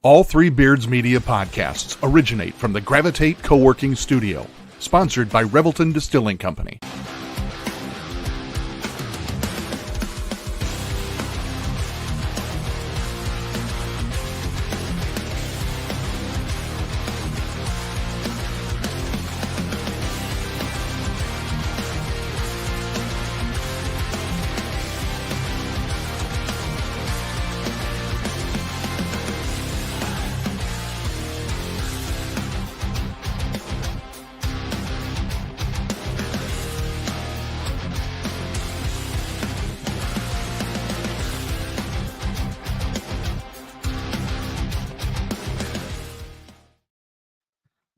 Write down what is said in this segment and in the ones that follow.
All Three Beards Media podcasts originate from the Gravitate Co-working Studio, sponsored by Revelton Distilling Company.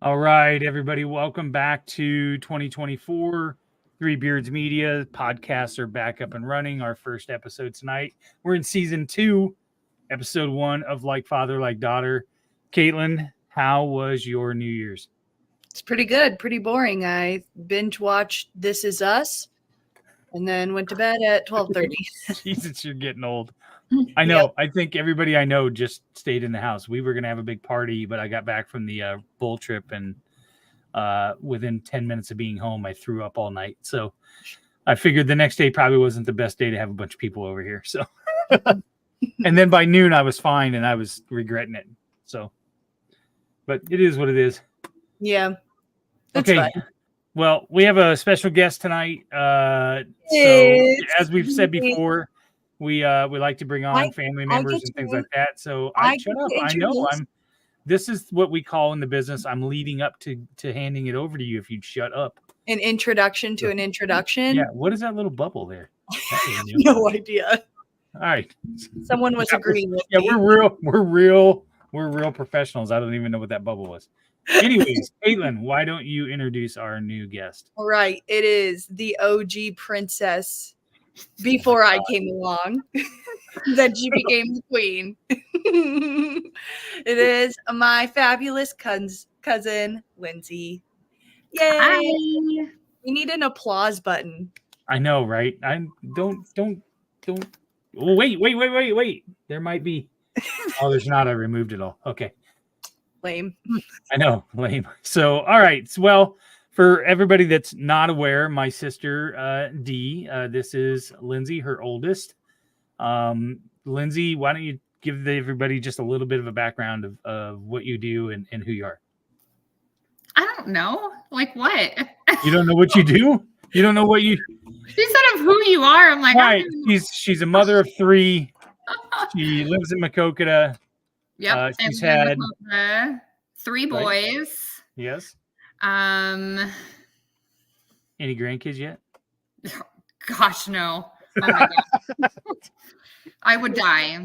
All right, everybody, welcome back to 2024. Three Beards Media podcasts are back up and running. Our first episode tonight. We're in season 2, episode 1 of Like Father, Like Daughter. Caitlin, how was your New Year's? It's pretty good, pretty boring. I binge watched This Is Us and then went to bed at 12:30. Jesus, you're getting old. I know. Yep. I think everybody I know just stayed in the house. We were going to have a big party, but I got back from the bull trip, and within 10 minutes of being home, I threw up all night. So I figured the next day probably wasn't the best day to have a bunch of people over here. So, and then by noon, I was fine, and I was regretting it. So, but it is what it is. Yeah. Okay. Fine. Well, we have a special guest tonight. So as we've said before, we like to bring on family members and things like that. So shut up. I know this is what we call in the business. I'm leading up to handing it over to you if you'd shut up. An introduction to an introduction. Yeah. What is that little bubble there? No idea. All right. Someone was agreeing with me. We're real professionals. I don't even know what that bubble was. Anyways, Caitlin, why don't you introduce our new guest? All right. It is the OG princess. Before I came along, then she became the queen. It is my fabulous cousin, Lindsay. Yay! Hi. We need an applause button. I know, right? I don't. Oh, wait. There might be. Oh, there's not. I removed it all. Okay. Lame. I know, lame. So, all right. Well, for everybody that's not aware, my sister, Dee, this is Lindsay, her oldest. Lindsay, why don't you give everybody just a little bit of a background of what you do and who you are? I don't know. Like what? You don't know what you do? You don't know what you... Instead of who you are, I'm like... Right. She's a mother of 3. She lives in Maquoketa. Yep. She's had 3 boys. Right. Yes. Any grandkids yet? Gosh, no. Oh my God. I would die.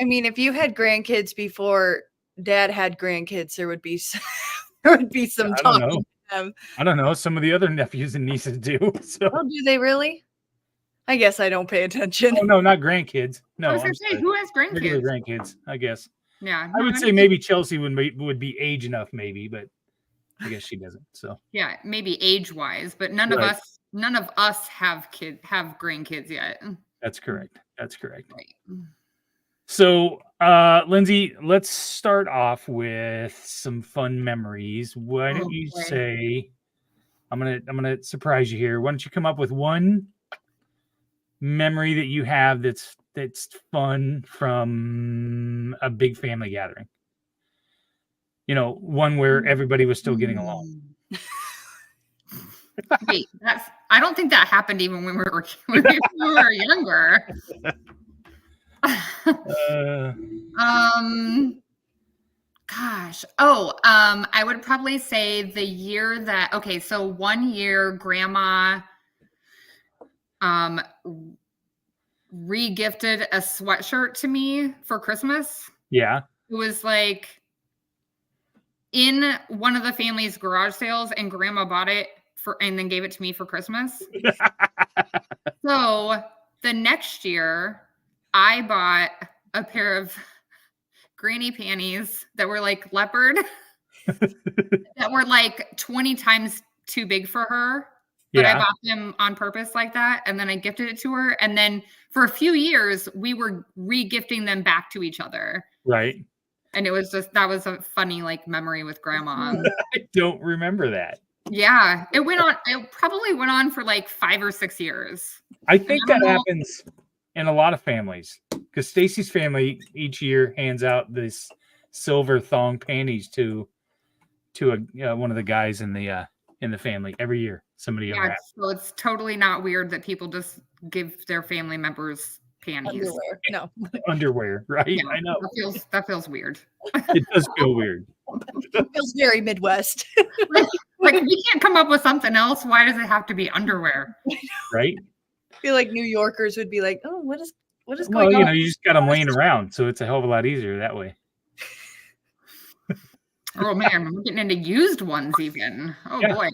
I mean, if you had grandkids before Dad had grandkids, there would be some talking to them. I don't know. Some of the other nephews and nieces do. So. Oh, do they really? I guess I don't pay attention. Oh no, not grandkids. No, I was gonna say, who has grandkids? Regular grandkids, I guess. Yeah, I would say maybe Chelsea would be age enough, maybe, but. I guess she doesn't. So yeah, maybe age-wise, but none of us have grandkids yet. That's correct. Right. So, Lindsay, let's start off with some fun memories. Why don't you say? I'm gonna surprise you here. Why don't you come up with one memory that you have that's fun from a big family gathering? You know, one where everybody was still getting along. Wait, I don't think that happened even when we were younger. Gosh. I would probably say the year that, okay, so one year Grandma re-gifted a sweatshirt to me for Christmas. Yeah. It was like in one of the family's garage sales, and Grandma bought it and then gave it to me for Christmas. So the next year I bought a pair of granny panties that were like leopard that were like 20 times too big for her. But I bought them on purpose like that. And then I gifted it to her. And then for a few years, we were re-gifting them back to each other. Right. And it was just, that was a funny like memory with grandma. I don't remember that. Yeah, it probably went on for like 5 or 6 years. I think that happens in a lot of families because Stacy's family each year hands out this silver thong panties to one of the guys in the family every year. Somebody Yeah, so it's totally not weird that people just give their family members panties. Underwear. No. underwear, right? Yeah, I know that feels weird. it does feel weird. Feels very Midwest. Like we can't come up with something else. Why does it have to be underwear? Right? I feel like New Yorkers would be like, "Oh, what is Well, going on?" you just got them laying around, so it's a hell of a lot easier that way. Oh man, we're getting into used ones even. Oh Yeah. boy.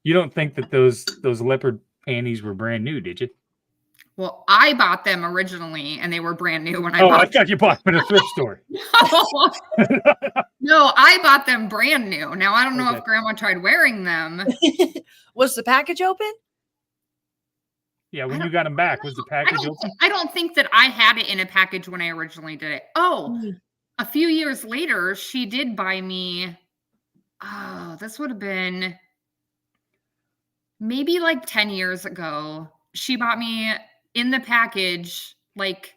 You don't think that those leopard panties were brand new, did you? Well, I bought them originally and they were brand new when I I bought thought you bought them at a thrift store. No, I bought them brand new. Now I don't know Okay. if grandma tried wearing them. Was the package open? Yeah, when you got them back, was the package open? I don't think that I had it in a package when I originally did it. Oh, a few years later, she did buy me. Oh, this would have been maybe like 10 years ago. She bought me in the package like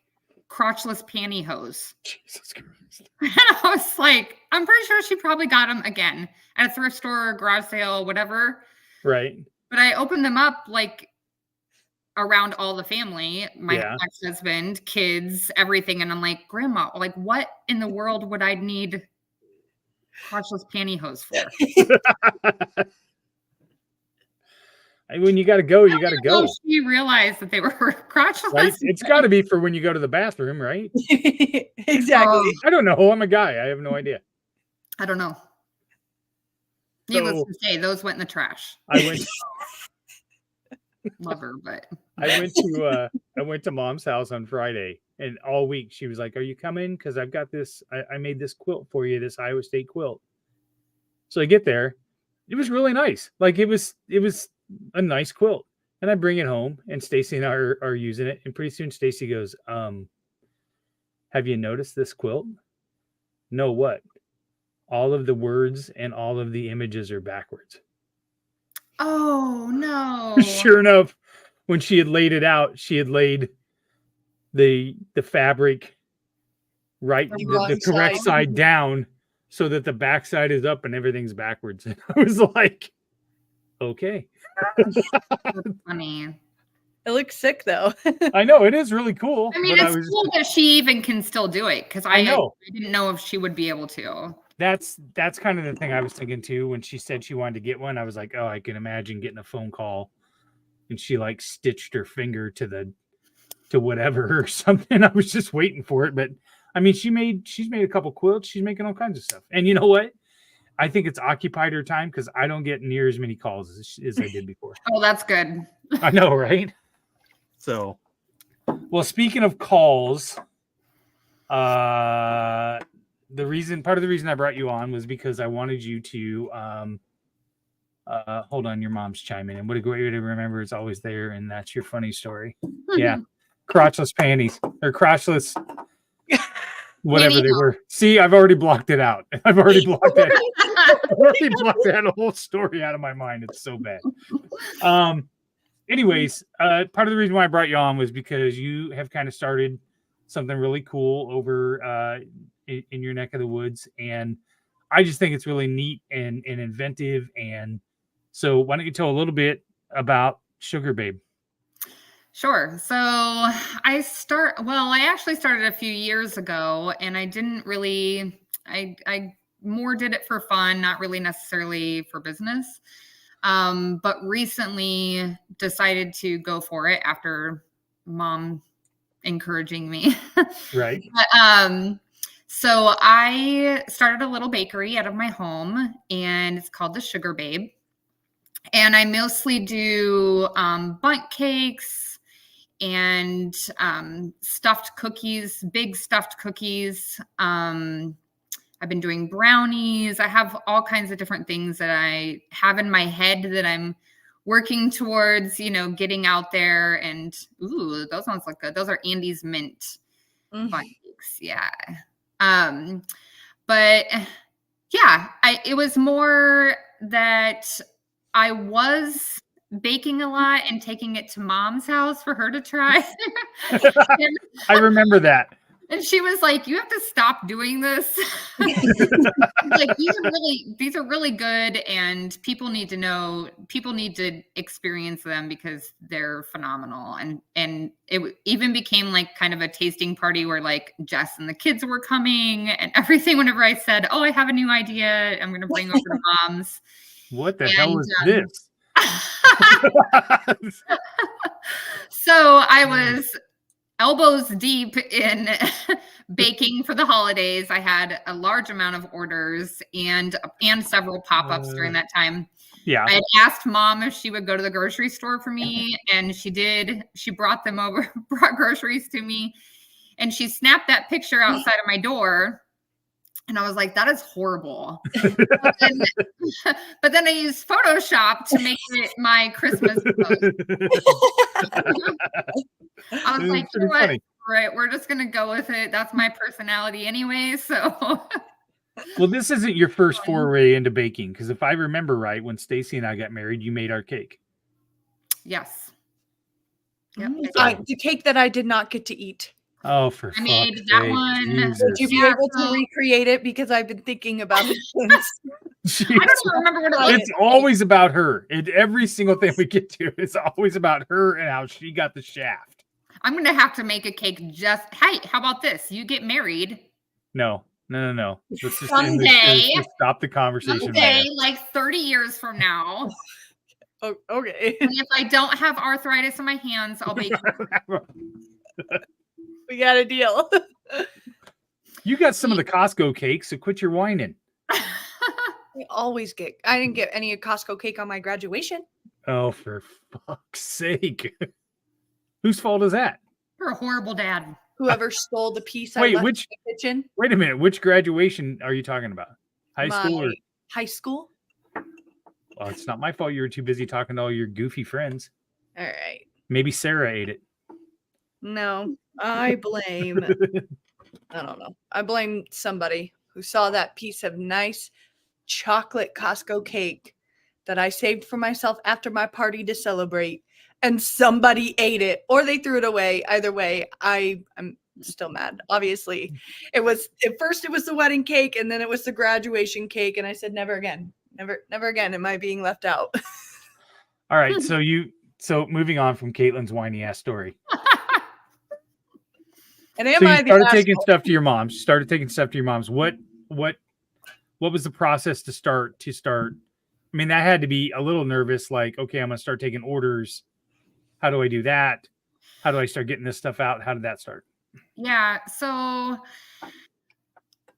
crotchless pantyhose. Jesus Christ. And I was like, I'm pretty sure she probably got them again at a thrift store, garage sale, whatever. Right. But I opened them up like around all the family, my Yeah. ex-husband, kids, everything. And I'm like, Grandma, like what in the world would I need crotchless pantyhose for? When you got to go, you got to go. She realized that they were crotchless. Right? It's got to be for when you go to the bathroom, right? Exactly. I don't know. I'm a guy. I have no idea. I don't know. Needless to say, those went in the trash. I went. Love her, but I went to Mom's house on Friday, and all week she was like, "Are you coming? Because I've got this. I made this quilt for you, this Iowa State quilt." So I get there. It was really nice. Like it was a nice quilt, and I bring it home, and Stacy and I are using it, and pretty soon Stacy goes, "Have you noticed this quilt?" No, what? All of the words and all of the images are backwards. oh no. Sure enough, when she had laid it out, she had laid the fabric right, The the wrong correct side. side down, so that the back side is up and everything's backwards. And I was like, okay. That's funny. It looks sick though. I know it is really cool. I mean, but it's cool that she even can still do it because I know. I didn't know if she would be able to. That's kind of the thing I was thinking too. When she said she wanted to get one, I was like, oh, I can imagine getting a phone call and she like stitched her finger to whatever or something. I was just waiting for it. But I mean, she's made a couple quilts. She's making all kinds of stuff. And you know what? I think it's occupied her time because I don't get near as many calls as I did before. Oh, that's good. I know, right? So, well, speaking of calls, part of the reason I brought you on was because I wanted you to hold on, your mom's chiming in. What a great way to remember it's always there, and that's your funny story. Yeah. Crotchless panties or crotchless whatever they were. See, I've already blocked it out. I've already blocked that whole story out of my mind. It's so bad. Anyways, part of the reason why I brought you on was because you have kind of started something really cool over in your neck of the woods, and I just think it's really neat and inventive. And so, why don't you tell a little bit about Sugar Babe? Sure. So I actually started a few years ago, and I didn't really. I more did it for fun, not really necessarily for business. But recently decided to go for it after Mom encouraging me. Right. So I started a little bakery out of my home, and it's called the Sugar Babe. And I mostly do bundt cakes and stuffed cookies, big stuffed cookies. I've been doing brownies. I have all kinds of different things that I have in my head that I'm working towards, getting out there. And ooh, those sounds like good. Those are Andy's Mint bundt cakes. Yeah. But yeah, it was more that I was baking a lot and taking it to mom's house for her to try. I remember that. And she was like, "You have to stop doing this." Like, these are really good, and people need to experience them because they're phenomenal. And it even became like kind of a tasting party where like Jess and the kids were coming and everything. Whenever I said, "Oh, I have a new idea, I'm going to bring over to mom's." What the hell is this? So I was elbows deep in baking for the holidays. I had a large amount of orders and several pop-ups during that time. Yeah. I had asked mom if she would go to the grocery store for me, and she did. She brought groceries to me, and she snapped that picture outside of my door. And I was like, that is horrible. But then I used Photoshop to make it my Christmas post. I was like, you know what? Right, we're just going to go with it. That's my personality anyway. So, well, this isn't your first foray into baking, because if I remember right, when Stacy and I got married, you made our cake. Yes. Yep. The cake that I did not get to eat. Oh, for I made that one. Jesus. Would you be able to recreate it? Because I've been thinking about it since. I don't even remember what it was. It's always about her. Every single thing we get to is always about her and how she got the shaft. I'm going to have to make a cake hey, how about this? You get married. No. Let's just someday. Let's stop the conversation. Someday, like 30 years from now. Oh, okay. And if I don't have arthritis in my hands, I'll bake. We got a deal. You got some of the Costco cake, so quit your whining. I didn't get any Costco cake on my graduation. Oh, for fuck's sake. Whose fault is that? You're a horrible dad. Whoever stole the piece I left in the kitchen. Wait a minute. Which graduation are you talking about? High school? High school? Well, it's not my fault you were too busy talking to all your goofy friends. All right. Maybe Sarah ate it. No, I blame, I don't know. I blame somebody who saw that piece of nice chocolate Costco cake that I saved for myself after my party to celebrate, and somebody ate it or they threw it away. Either way, I'm still mad. Obviously, at first it was the wedding cake, and then it was the graduation cake, and I said, never again. Never again am I being left out. All right, so moving on from Caitlin's whiny ass story. And you started taking stuff to your moms. Started taking stuff to your moms. What was the process to start? I mean, that had to be a little nervous. Like, okay, I'm gonna start taking orders. How do I do that? How do I start getting this stuff out? How did that start? Yeah, so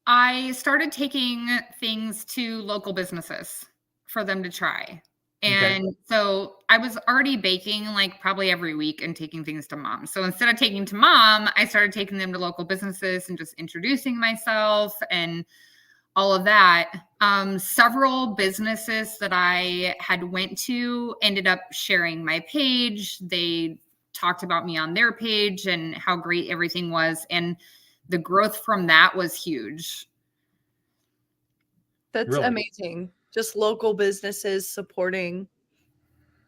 I started taking things to local businesses for them to try. And so I was already baking like probably every week and taking things to mom. So instead of taking to mom, I started taking them to local businesses and just introducing myself and all of that. Several businesses that I had went to ended up sharing my page. They talked about me on their page and how great everything was. And the growth from that was huge. That's really amazing. Just local businesses supporting.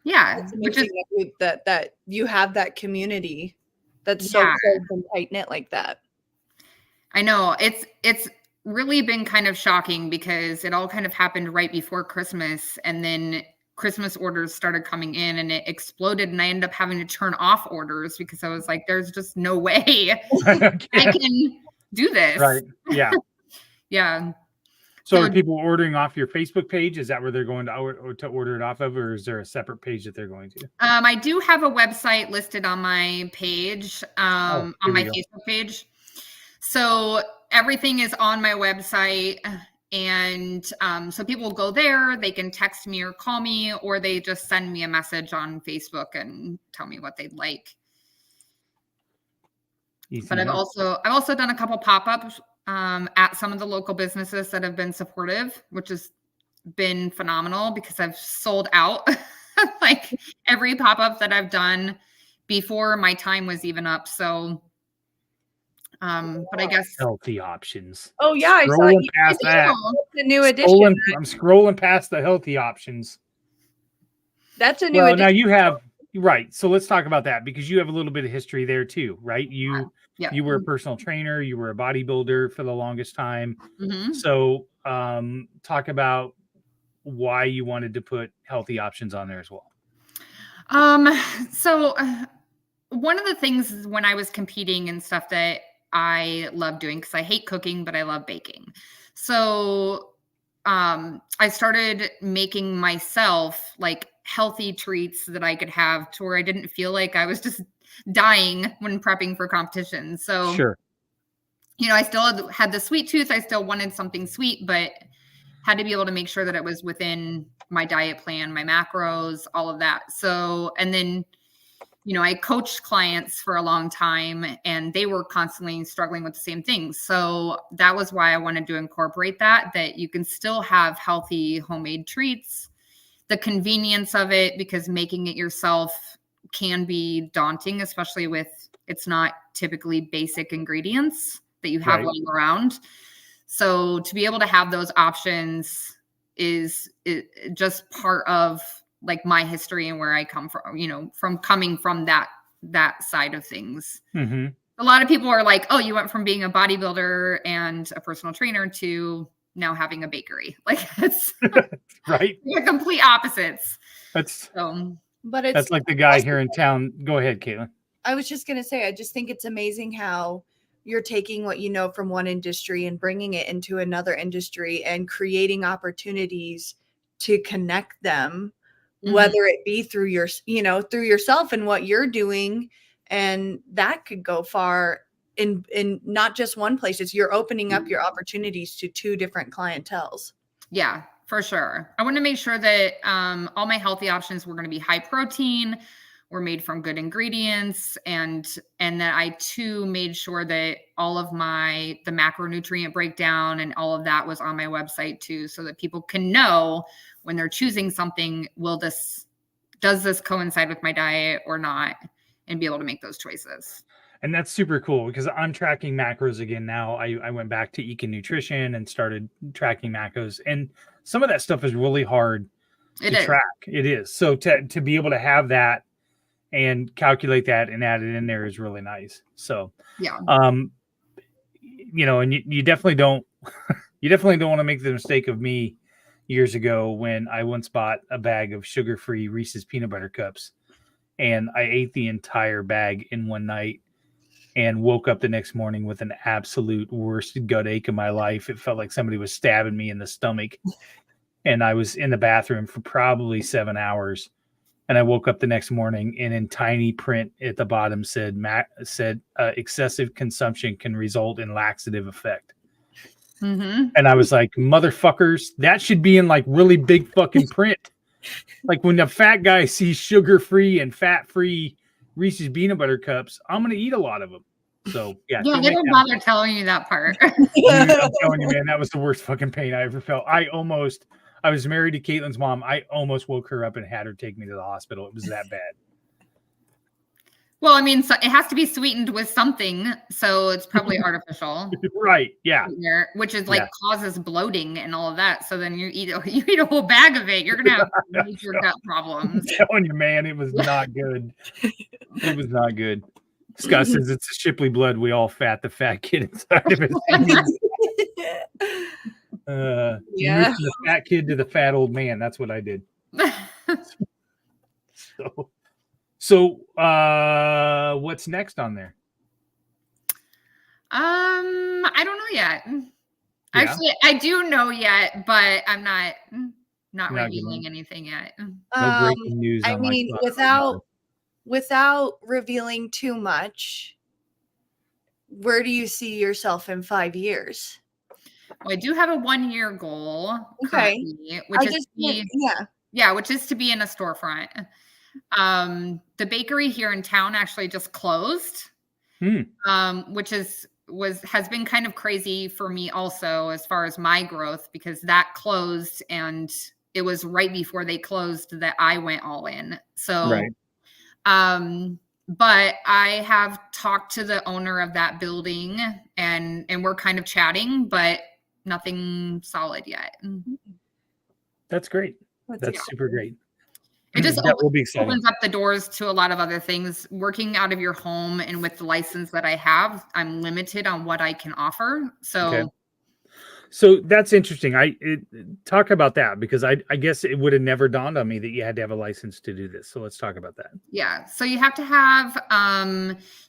Yeah. Which is that you have that community that's so close and tight knit like that. I know it's really been kind of shocking because it all kind of happened right before Christmas, and then Christmas orders started coming in and it exploded, and I ended up having to turn off orders because I was like, there's just no way I can do this. Right. Yeah. Yeah. So are people ordering off your Facebook page? Is that where they're going to order it off of, or is there a separate page that they're going to? I do have a website listed on my page, on my Facebook page. So everything is on my website, and so people go there. They can text me or call me, or they just send me a message on Facebook and tell me what they'd like. But I've also done a couple pop-ups at some of the local businesses that have been supportive, which has been phenomenal because I've sold out like every pop-up that I've done before my time was even up. So But I guess Healthy options. Oh yeah, I saw Scrolling you past that. the new edition. I'm scrolling past the healthy options. That's a new Well, edition. now you have right. So let's talk about that because you have a little bit of history there too, right? You were a personal trainer, you were a bodybuilder for the longest time. Mm-hmm. So talk about why you wanted to put healthy options on there as well. So one of the things when I was competing and stuff that I love doing, because I hate cooking, but I love baking. So I started making myself like healthy treats that I could have to where I didn't feel like I was just dying when prepping for competition. So, Sure. you know, I still had the sweet tooth. I still wanted something sweet, but had to be able to make sure that it was within my diet plan, my macros, all of that. So, and then, you know, I coached clients for a long time and they were constantly struggling with the same things. So that was why I wanted to incorporate that you can still have healthy homemade treats, the convenience of it, because making it yourself can be daunting, especially with it's not typically basic ingredients that you have laying around. So to be able to have those options is just part of like my history and where I come from, you know, from coming from that side of things. Mm-hmm. A lot of people are like, oh, you went from being a bodybuilder and a personal trainer to now having a bakery. Like it's right. They're complete opposites. That's like the guy here in town. Go ahead, Caitlin. I was just going to say, I just think it's amazing how you're taking what you know from one industry and bringing it into another industry and creating opportunities to connect them, whether it be through your, you know, through yourself and what you're doing. And that could go far in not just one place. It's you're opening up your opportunities to two different clienteles. Yeah, for sure. I want to make sure that all my healthy options were going to be high protein, were made from good ingredients, and that I too made sure that all of the macronutrient breakdown and all of that was on my website too, so that people can know when they're choosing something, does this coincide with my diet or not, and be able to make those choices. And that's super cool because I'm tracking macros again now. I went back to Econ Nutrition and started tracking macros, and some of that stuff is really hard to track. It is. So to be able to have that and calculate that and add it in there is really nice. So yeah, you know, and you definitely don't want to make the mistake of me years ago when I once bought a bag of sugar-free Reese's peanut butter cups, and I ate the entire bag in one night and woke up the next morning with an absolute worst gut ache of my life. It felt like somebody was stabbing me in the stomach, and I was in the bathroom for probably 7 hours. And I woke up the next morning and in tiny print at the bottom said excessive consumption can result in laxative effect. Mm-hmm. And I was like, motherfuckers, that should be in like really big fucking print. Like when the fat guy sees sugar-free and fat-free Reese's peanut butter cups, I'm going to eat a lot of them. So yeah. Yeah, they don't bother telling you that part. Dude, I'm telling you, man, that was the worst fucking pain I ever felt. I was married to Caitlin's mom. I almost woke her up and had her take me to the hospital. It was that bad. Well, I mean, so it has to be sweetened with something, so it's probably artificial. Right, yeah. Which is like causes bloating and all of that. So then you eat a whole bag of it, you're going to have major gut problems. I'm telling you, man, it was not good. It was not good. Scott says it's a Shipley blood. We all fat the fat kid inside of it. You moved from the fat kid to the fat old man. That's what I did. So what's next on there? I don't know yet. Yeah. Actually, I do know yet, but I'm not revealing anything yet. No breaking news. I mean, without revealing too much, where do you see yourself in 5 years? Well, I do have a 1-year goal. Okay. Which is to be in a storefront. The bakery here in town actually just closed, which has been kind of crazy for me also as far as my growth, because that closed and it was right before they closed that I went all in. So, But I have talked to the owner of that building and we're kind of chatting, but nothing solid yet. That's great. That's super great. It just that will be exciting. Opens up the doors to a lot of other things. Working out of your home and with the license that I have, I'm limited on what I can offer. So, So that's interesting. Talk about that, because I guess it would have never dawned on me that you had to have a license to do this. So let's talk about that. Yeah. So you have to have,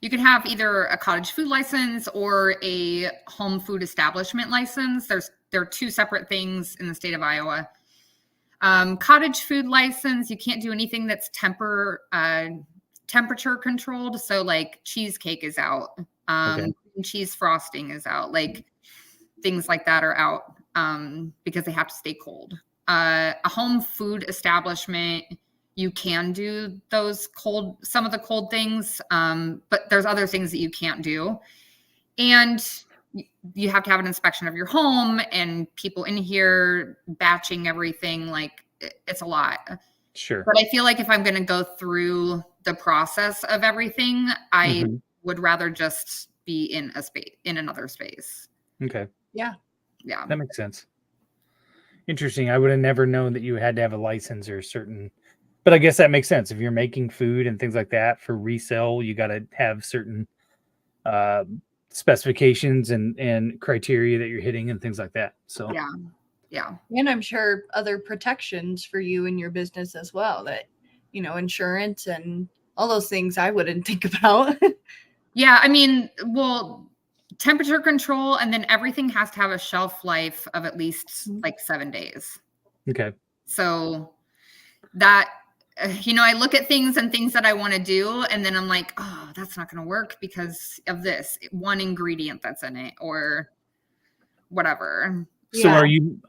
you can have either a cottage food license or a home food establishment license. There are two separate things in the state of Iowa. Cottage food license, you can't do anything that's temperature controlled. So like cheesecake is out, cheese frosting is out, like things like that are out because they have to stay cold. A home food establishment, you can do some of the cold things, but there's other things that you can't do. And you have to have an inspection of your home and people in here batching everything. Like it's a lot. Sure. But I feel like if I'm going to go through the process of everything, I would rather just be in another space. Okay. Yeah. That makes sense. Interesting. I would have never known that you had to have a license or certain, but I guess that makes sense. If you're making food and things like that for resale, you got to have certain specifications and criteria that you're hitting and things like that. So yeah. And I'm sure other protections for you and your business as well, that, insurance and all those things I wouldn't think about. Yeah. I mean, well, temperature control, and then everything has to have a shelf life of at least like 7 days. Okay. So that, I look at things that I want to do, and then I'm like, oh, that's not going to work because of this one ingredient that's in it or whatever. So are you,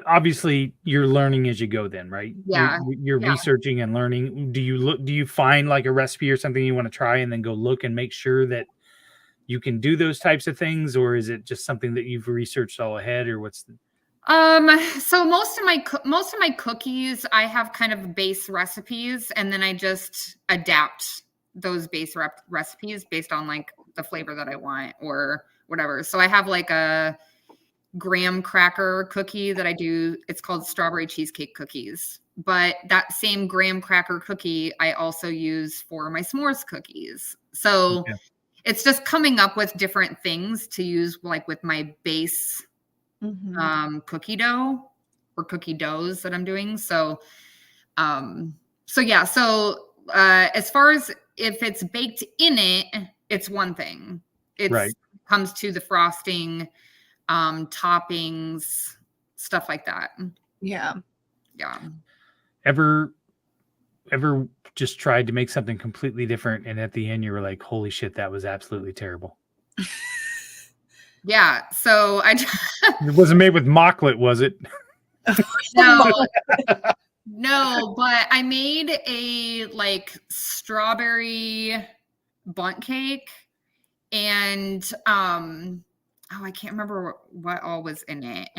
obviously you're learning as you go then, right? Yeah. You're researching and learning. Do you find like a recipe or something you want to try and then go look and make sure that you can do those types of things, or is it just something that you've researched all ahead, or what's the... So most of my cookies, I have kind of base recipes, and then I just adapt those base recipes based on like the flavor that I want or whatever. So I have like a graham cracker cookie that I do. It's called strawberry cheesecake cookies, but that same graham cracker cookie I also use for my s'mores cookies. So it's just coming up with different things to use, like with my base cookie dough or cookie doughs that I'm doing. So, as far as if it's baked in it, it's one thing. It comes to the frosting, toppings, stuff like that. Yeah. Ever just tried to make something completely different, and at the end you were like, holy shit, that was absolutely terrible? Yeah. So it wasn't made with mocklet, was it? No, but I made a like strawberry bundt cake, and I can't remember what all was in it.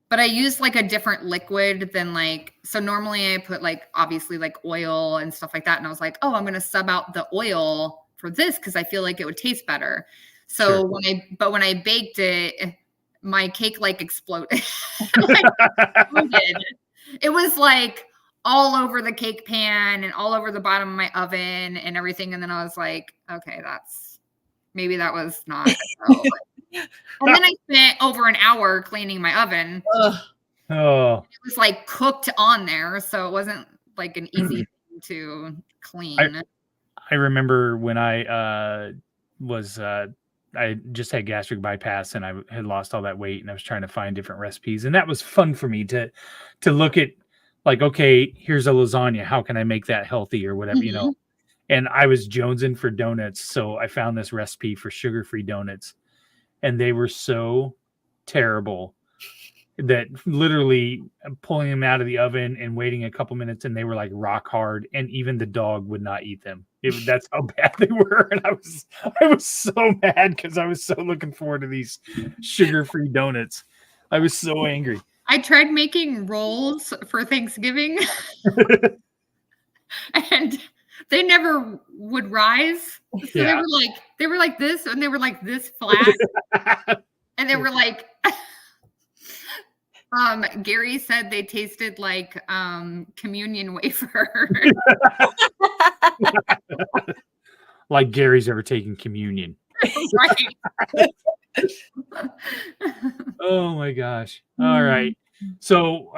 But I used like a different liquid than so normally I put like obviously like oil and stuff like that. And I was like, oh, I'm going to sub out the oil for this because I feel like it would taste better. So when I baked it, my cake like exploded. It was like all over the cake pan and all over the bottom of my oven and everything. And then I was like, okay, maybe that was not. And then I spent over an hour cleaning my oven. Oh, it was like cooked on there, so it wasn't like an easy thing to clean. I remember when I just had gastric bypass and I had lost all that weight, and I was trying to find different recipes, and that was fun for me to look at, like, okay, here's a lasagna, how can I make that healthy or whatever, and I was jonesing for donuts, so I found this recipe for sugar-free donuts. And they were so terrible that literally pulling them out of the oven and waiting a couple minutes, and they were like rock hard, and even the dog would not eat them. That's how bad they were. And I was so mad because I was so looking forward to these sugar-free donuts. I was so angry. I tried making rolls for Thanksgiving. And they never would rise. So Yeah. they were like this, and they were like this flat, and they were like. Gary said they tasted like communion wafer. Like Gary's ever taken communion. Right. Oh my gosh. All right. So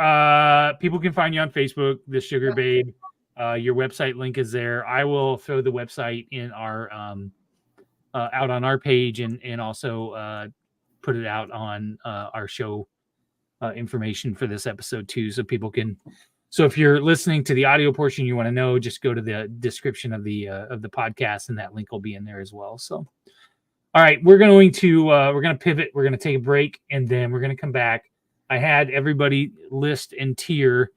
people can find you on Facebook, The Sugar Babe. Your website link is there. I will throw the website in our out on our page and also put it out on our show information for this episode too, so people can. So if you're listening to the audio portion, you want to know, just go to the description of the podcast, and that link will be in there as well. So, all right, we're going to pivot. We're going to take a break, and then we're going to come back. I had everybody list and tier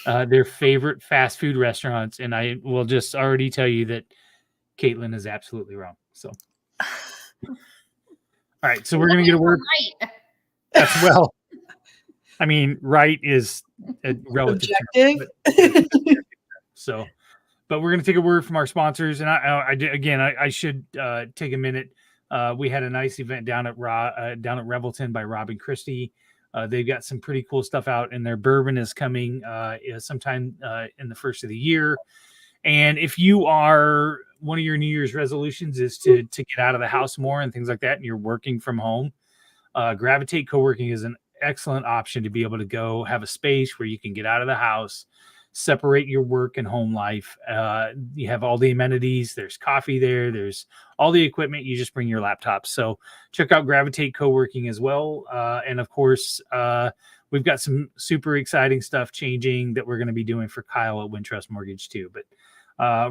their favorite fast food restaurants, and I will just already tell you that Caitlin is absolutely wrong. So, all right, so we're going to get a word. Right. That's well. I mean, right is a relative Objective. So, but we're going to take a word from our sponsors, and I should take a minute. We had a nice event down at Revelton by Rob and Christy. They've got some pretty cool stuff out, and their bourbon is coming sometime in the first of the year. And if you are one of your New Year's resolutions is to get out of the house more and things like that, and you're working from home, Gravitate Co-working is an excellent option to be able to go have a space where you can get out of the house, separate your work and home life. You have all the amenities. There's coffee there. There's all the equipment. You just bring your laptop. So check out Gravitate Co-working as well. And of course, we've got some super exciting stuff changing that we're going to be doing for Kyle at Wintrust Mortgage too. But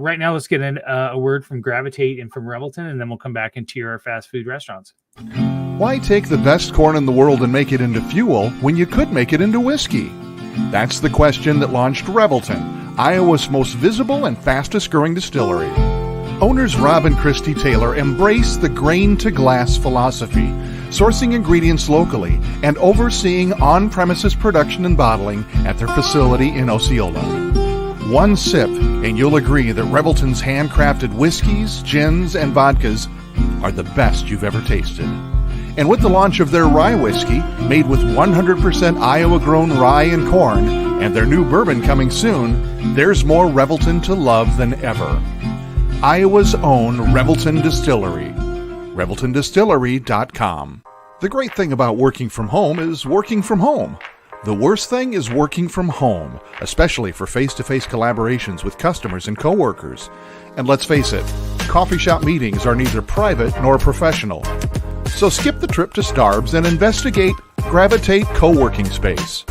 right now, let's get a word from Gravitate and from Revelton, and then we'll come back and tier our fast food restaurants. Why take the best corn in the world and make it into fuel when you could make it into whiskey? That's the question that launched Revelton, Iowa's most visible and fastest growing distillery. Owners Rob and Christy Taylor embrace the grain-to-glass philosophy, sourcing ingredients locally and overseeing on-premises production and bottling at their facility in Osceola. One sip, and you'll agree that Revelton's handcrafted whiskeys, gins, and vodkas are the best you've ever tasted. And with the launch of their rye whiskey, made with 100% Iowa-grown rye and corn, and their new bourbon coming soon, there's more Revelton to love than ever. Iowa's own Revelton Distillery. ReveltonDistillery.com. The great thing about working from home is working from home. The worst thing is working from home, especially for face-to-face collaborations with customers and coworkers. And let's face it, coffee shop meetings are neither private nor professional. So skip the trip to Starbs and investigate Gravitate Co-working Space.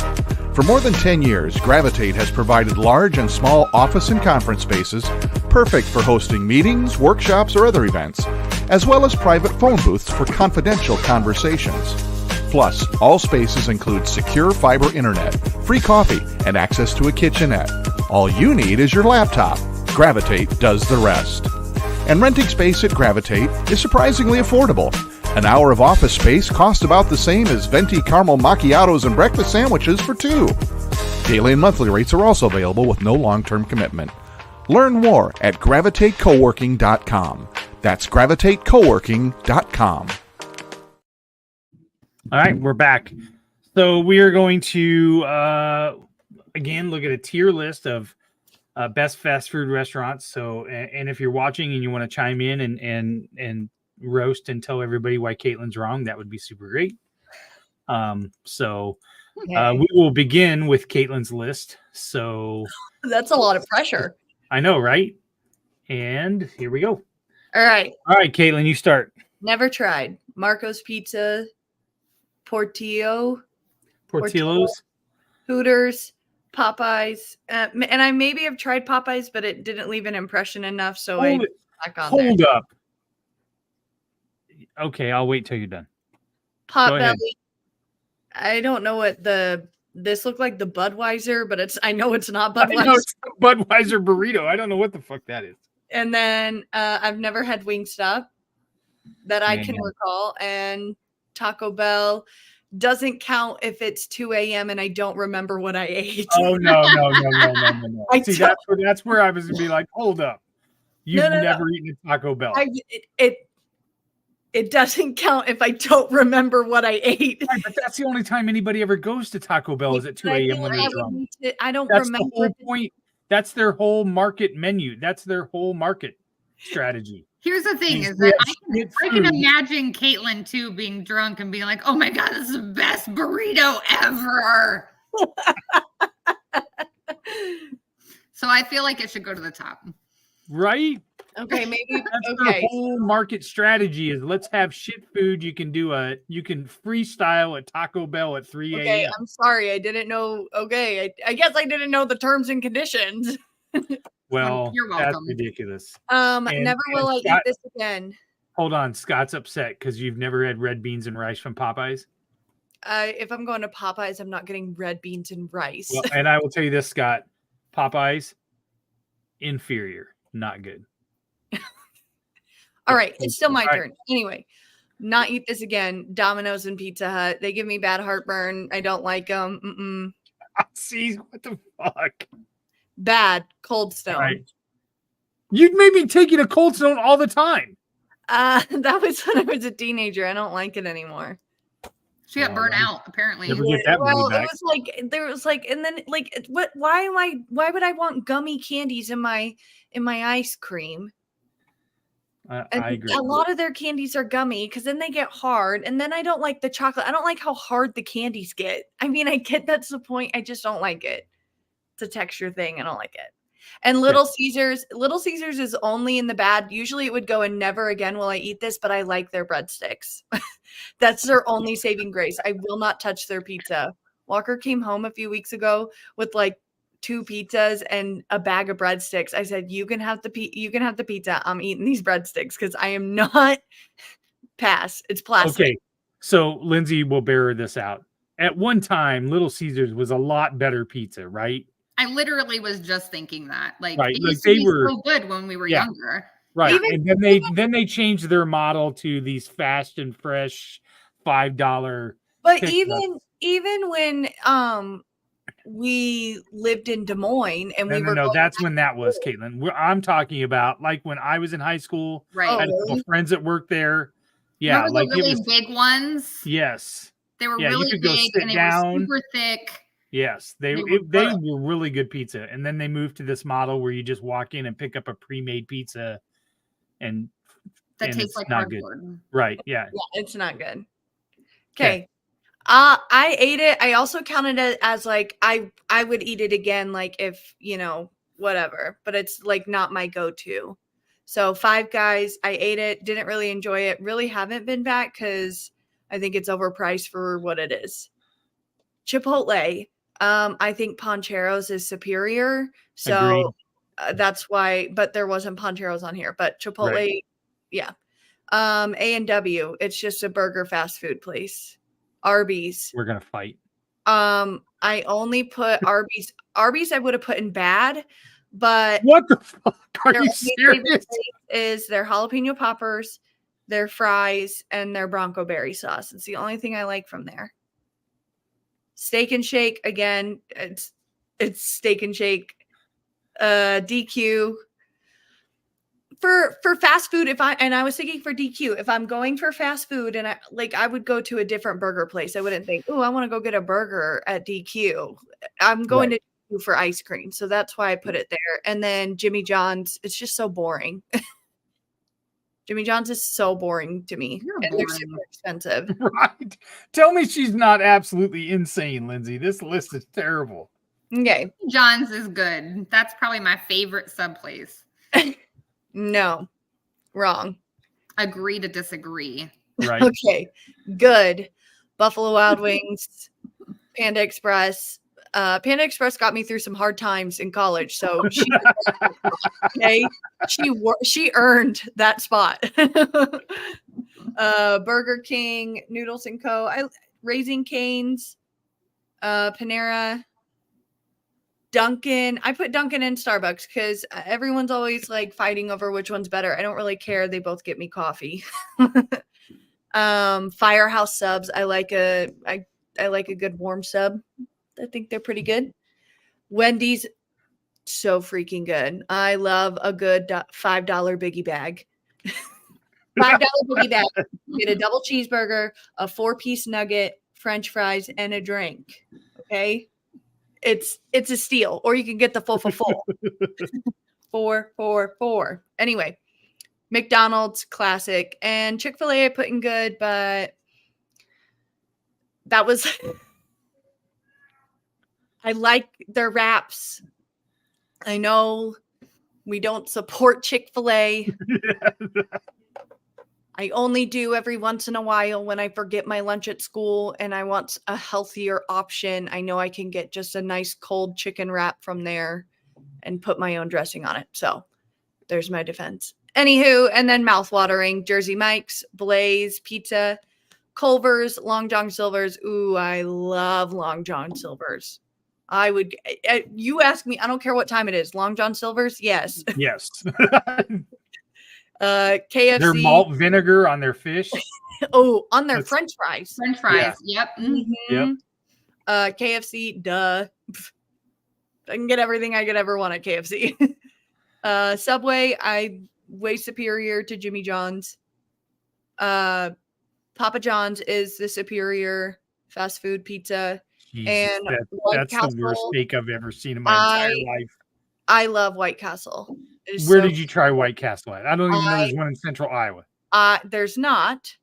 For more than 10 years, Gravitate has provided large and small office and conference spaces perfect for hosting meetings, workshops, or other events, as well as private phone booths for confidential conversations. Plus, all spaces include secure fiber internet, free coffee, and access to a kitchenette. All you need is your laptop. Gravitate does the rest. And renting space at Gravitate is surprisingly affordable. An hour of office space costs about the same as venti caramel macchiatos and breakfast sandwiches for two. Daily and monthly rates are also available with no long-term commitment. Learn more at gravitatecoworking.com. That's gravitatecoworking.com. All right, we're back. So we are going to, again, look at a tier list of best fast food restaurants. So, and if you're watching and you want to chime in and roast and tell everybody why Caitlin's wrong, that would be super great. We will begin with Caitlin's list. So That's a lot of pressure. I know, right? And here we go. All right. All right, Caitlin, you start. Never tried. Marco's Pizza, Portillo's, Hooters, Popeyes. And I maybe have tried Popeyes, but it didn't leave an impression enough. So Hold up. Okay, I'll wait till you're done. Potbelly. I don't know what this looked like, the Budweiser, but I know it's not Budweiser. I know it's the Budweiser burrito. I don't know what the fuck that is. And then I've never had Wingstop that I can recall, and Taco Bell, doesn't count if it's 2 a.m. and I don't remember what I ate. Oh no. I See, don't- that's where I was gonna be like, hold up. You've No. never eaten a Taco Bell. It doesn't count if I don't remember what I ate. Right, but that's the only time anybody ever goes to Taco Bell is at 2 But I a.m. feel when like they're I would drunk. need to- I don't That's the remember. whole point. That's their whole market menu. That's their whole market strategy. Here's the thing: These is that shit I can food. imagine Caitlin too being drunk and being like, "Oh my god, this is the best burrito ever." So I feel like it should go to the top. Right? Okay, maybe. That's their Okay, whole market strategy is let's have shit food. You can freestyle at Taco Bell at 3 okay. a.m. I'm sorry, I didn't know. Okay, I guess I didn't know the terms and conditions. Well, You're that's welcome. ridiculous. Never will I eat Scott- this again. Hold on, Scott's upset because you've never had red beans and rice from Popeyes. If I'm going to Popeyes, I'm not getting red beans and rice. Well, and I will tell you this, Scott, Popeyes, inferior, not good. All right, it's still my All right. turn. Anyway, not eat this again. Domino's and Pizza Hut. They give me bad heartburn. I don't like them. See, what the fuck? Bad. Cold Stone. All right. You'd made me take you to Cold Stone all the time. That was when I was a teenager. I don't like it anymore. She got Oh, burnt well, out, apparently. never get that money Well, back. it was like there was like, and then like, what? Why would I want gummy candies in my ice cream? I And agree. a lot of their candies are gummy because then they get hard, and then I don't like the chocolate. I don't like how hard the candies get. I mean, I get that's the point. I just don't like it. It's a texture thing. I don't like it. And Little Caesars is only in the bad. Usually it would go in never again will I eat this, but I like their breadsticks. That's their only saving grace. I will not touch their pizza. Walker came home a few weeks ago with like 2 pizzas and a bag of breadsticks. I said, you can have the pizza. I'm eating these breadsticks because I am not pass. It's plastic. Okay, so Lindsay will bear this out. At one time, Little Caesars was a lot better pizza, right? I literally was just thinking that. Like, Right, it like used to they be were- so good when we were Yeah. younger. Right, Even- and then they changed their model to these fast and fresh $5. But pick even when we lived in Des Moines and we were No, going that's back when to that was, school. Caitlin. I'm talking about like when I was in high school. Right. Oh, I had a couple really? friends that worked there. Yeah, Remember like the really it was. big ones? Yes, They were Yeah, you really could go big sit and they down. were super thick. yes, they They were they good. were really good pizza, and then they moved to this model where you just walk in and pick up a pre-made pizza, and That And tastes it's like not good. cardboard. right, yeah, Yeah, it's not good. Okay. Okay. I ate it. I also counted it as like I would eat it again, like if whatever. But it's like not my go-to. So Five Guys, I ate it, didn't really enjoy it. Really haven't been back because I think it's overpriced for what it is. Chipotle, I think Poncheros is superior. So Agreed. that's why. But there wasn't Poncheros on here. But Chipotle, yeah. A&W, it's just a burger fast food place. Arby's. We're gonna fight. I only put Arby's. Arby's I would have put in bad, but What the fuck? Are their you only favorite serious? place is their jalapeno poppers, their fries, and their Bronco berry sauce. It's the only thing I like from there. Steak and Shake, again, it's Steak and Shake. DQ. For fast food, I was thinking for DQ, if I'm going for fast food and I would go to a different burger place. I wouldn't think, oh, I want to go get a burger at DQ. I'm going to DQ for ice cream. So that's why I put it there. And then Jimmy John's, it's just so boring. Jimmy John's is so boring to me. You're And they're boring. super expensive. Right. Tell me she's not absolutely insane, Lindsay. This list is terrible. Okay. John's is good. That's probably my favorite sub place. No. Wrong. Agree to disagree. Right. Okay. Good. Buffalo Wild Wings, Panda Express. Panda Express got me through some hard times in college. So she earned that spot. Burger King, Noodles and Co. Raising Cane's, Panera, Dunkin'. I put Dunkin' in Starbucks because everyone's always like fighting over which one's better. I don't really care. They both get me coffee. Firehouse subs. I like a good warm sub. I think they're pretty good. Wendy's, so freaking good. I love a good $5 biggie bag. $5 biggie bag. Get a double cheeseburger, a 4-piece nugget, French fries, and a drink. Okay, it's a steal. Or you can get the full for full. 4. Anyway, McDonald's classic, and Chick-fil-A I put in good, but that was. I like their wraps. I know we don't support Chick-fil-A. I only do every once in a while when I forget my lunch at school and I want a healthier option. I know I can get just a nice cold chicken wrap from there and put my own dressing on it. So there's my defense. Anywho, and then mouthwatering, Jersey Mike's, Blaze, Pizza, Culver's, Long John Silver's. Ooh, I love Long John Silver's. I would, you ask me, I don't care what time it is. Long John Silver's? Yes. Yes. KFC. Their malt vinegar on their fish. Oh, on their French fries. French fries. Yeah. Yep. Mm-hmm. Yep. KFC, duh. I can get everything I could ever want at KFC. Subway, way superior to Jimmy John's. Papa John's is the superior fast food pizza. Jesus, and that's Castle, the worst steak I've ever seen in my entire life. I love White Castle. Where did you try White Castle at? I don't even know there's one in Central Iowa. There's not.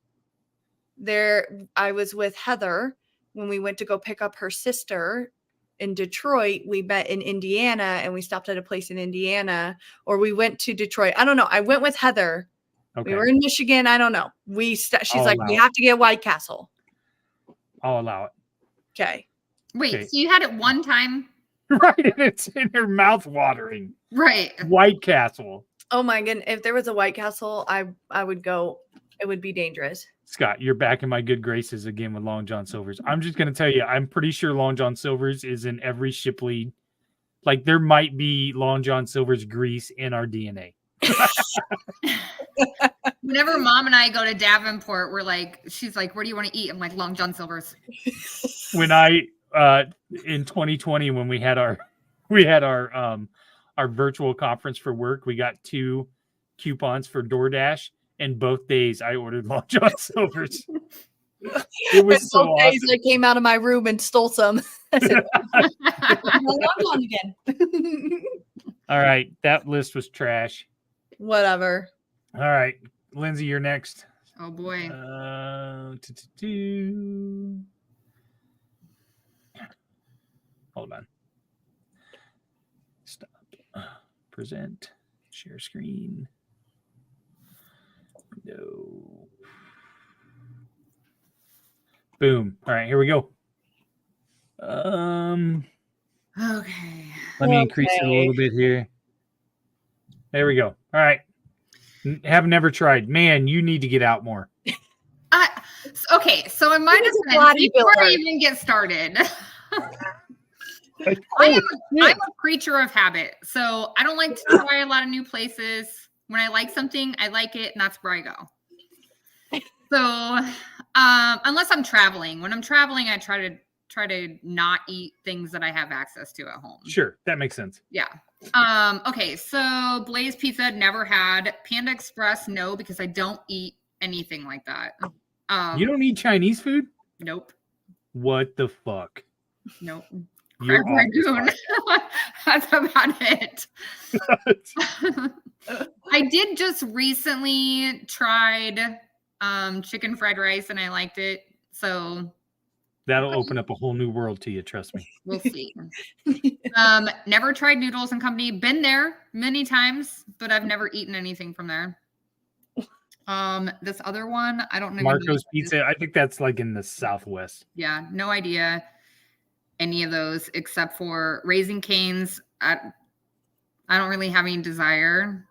I was with Heather when we went to go pick up her sister in Detroit. We met in Indiana and we stopped at a place in Indiana, or we went to Detroit. I don't know. I went with Heather. Okay. We were in Michigan. I don't know. She's like, we have to get White Castle. I'll allow it. Okay. Wait, so you had it one time? Right, and it's in your mouth watering. Right. White Castle. Oh my goodness. If there was a White Castle, I would go. It would be dangerous. Scott, you're back in my good graces again with Long John Silver's. I'm just going to tell you, I'm pretty sure Long John Silver's is in every Shipley. Like, there might be Long John Silver's grease in our DNA. Whenever Mom and I go to Davenport, she's like, where do you want to eat? I'm like, Long John Silver's. When in 2020, when we had our virtual conference for work, we got 2 coupons for DoorDash, and both days I ordered Long John Silver's. It was so awesome. Days I came out of my room and stole some. I said, Long John again. All right, that list was trash. Whatever. All right, Lindsay, you're next. Oh boy. Hold on. Stop. Present. Share screen. No. Boom. All right, here we go. Okay. Let me increase it a little bit here. There we go. All right. Have never tried. Man, you need to get out more. Okay, so in my defense, before I even get started, I'm a creature of habit. So I don't like to try a lot of new places. When I like something, I like it, and that's where I go. So unless I'm traveling. When I'm traveling, I try to not eat things that I have access to at home. Sure, that makes sense. Yeah. Okay, so Blaze Pizza, never had. Panda Express, no, because I don't eat anything like that. You don't eat Chinese food? Nope. What the fuck? Nope. Crab Rangoon. That's about it. I did just recently tried chicken fried rice and I liked it. So that'll open up a whole new world to you, trust me. We'll see. Never tried Noodles and Company. Been there many times, but I've never eaten anything from there. This other one, I don't know. Marco's Pizza. I think that's like in the Southwest. Yeah, no idea any of those except for Raising Cane's. I don't really have any desire.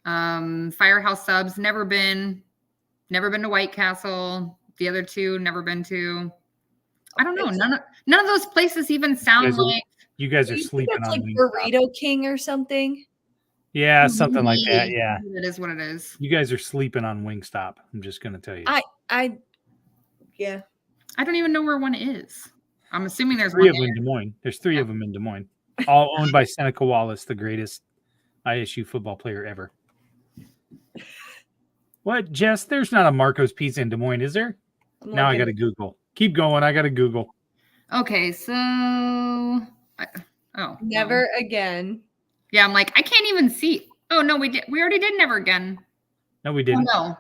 Firehouse Subs, never been to White Castle. The other 2, never been to. I don't know. None of those places even sound like. You guys are sleeping on like Burrito King or something. Yeah, something like that. Yeah. It is what it is. You guys are sleeping on Wingstop. I'm just going to tell you. Yeah. I don't even know where one is. I'm assuming there's Three one of them in Des Moines. There's three of them in Des Moines. All owned by Seneca Wallace, the greatest ISU football player ever. What, Jess? There's not a Marco's Pizza in Des Moines, is there? Now I got to Google. Keep going. I got to Google. Okay, so Never again. Yeah, I'm like, I can't even see. Oh no, we already did never again. No, we didn't. Oh, no.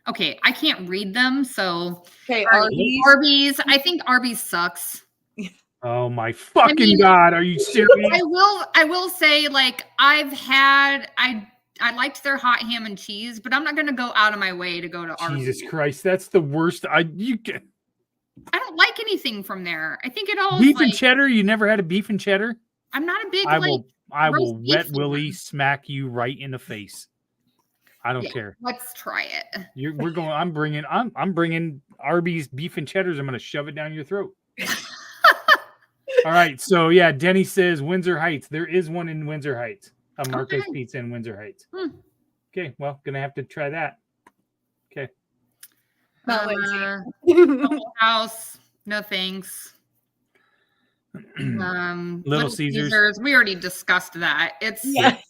Okay, I can't read them, so Okay, Arby's. I think Arby's sucks. Oh my fucking God. Are you serious? I will say, like, I liked their hot ham and cheese, but I'm not gonna go out of my way to go to Arby's. Jesus Christ, that's the worst. I don't like anything from there. I think it all beef and cheddar. You never had a beef and cheddar? I'm not a big I will roast wet beef Willie fan. smack you right in the face. I don't care. Let's try it. We're going. I'm bringing Arby's beef and cheddars. I'm going to shove it down your throat. All right. So yeah, Denny says Windsor Heights. There is one in Windsor Heights. A Marco's Pizza in Windsor Heights. Okay. Well, gonna have to try that. Okay. Bubble House. No thanks. Little Caesars. We already discussed that. It's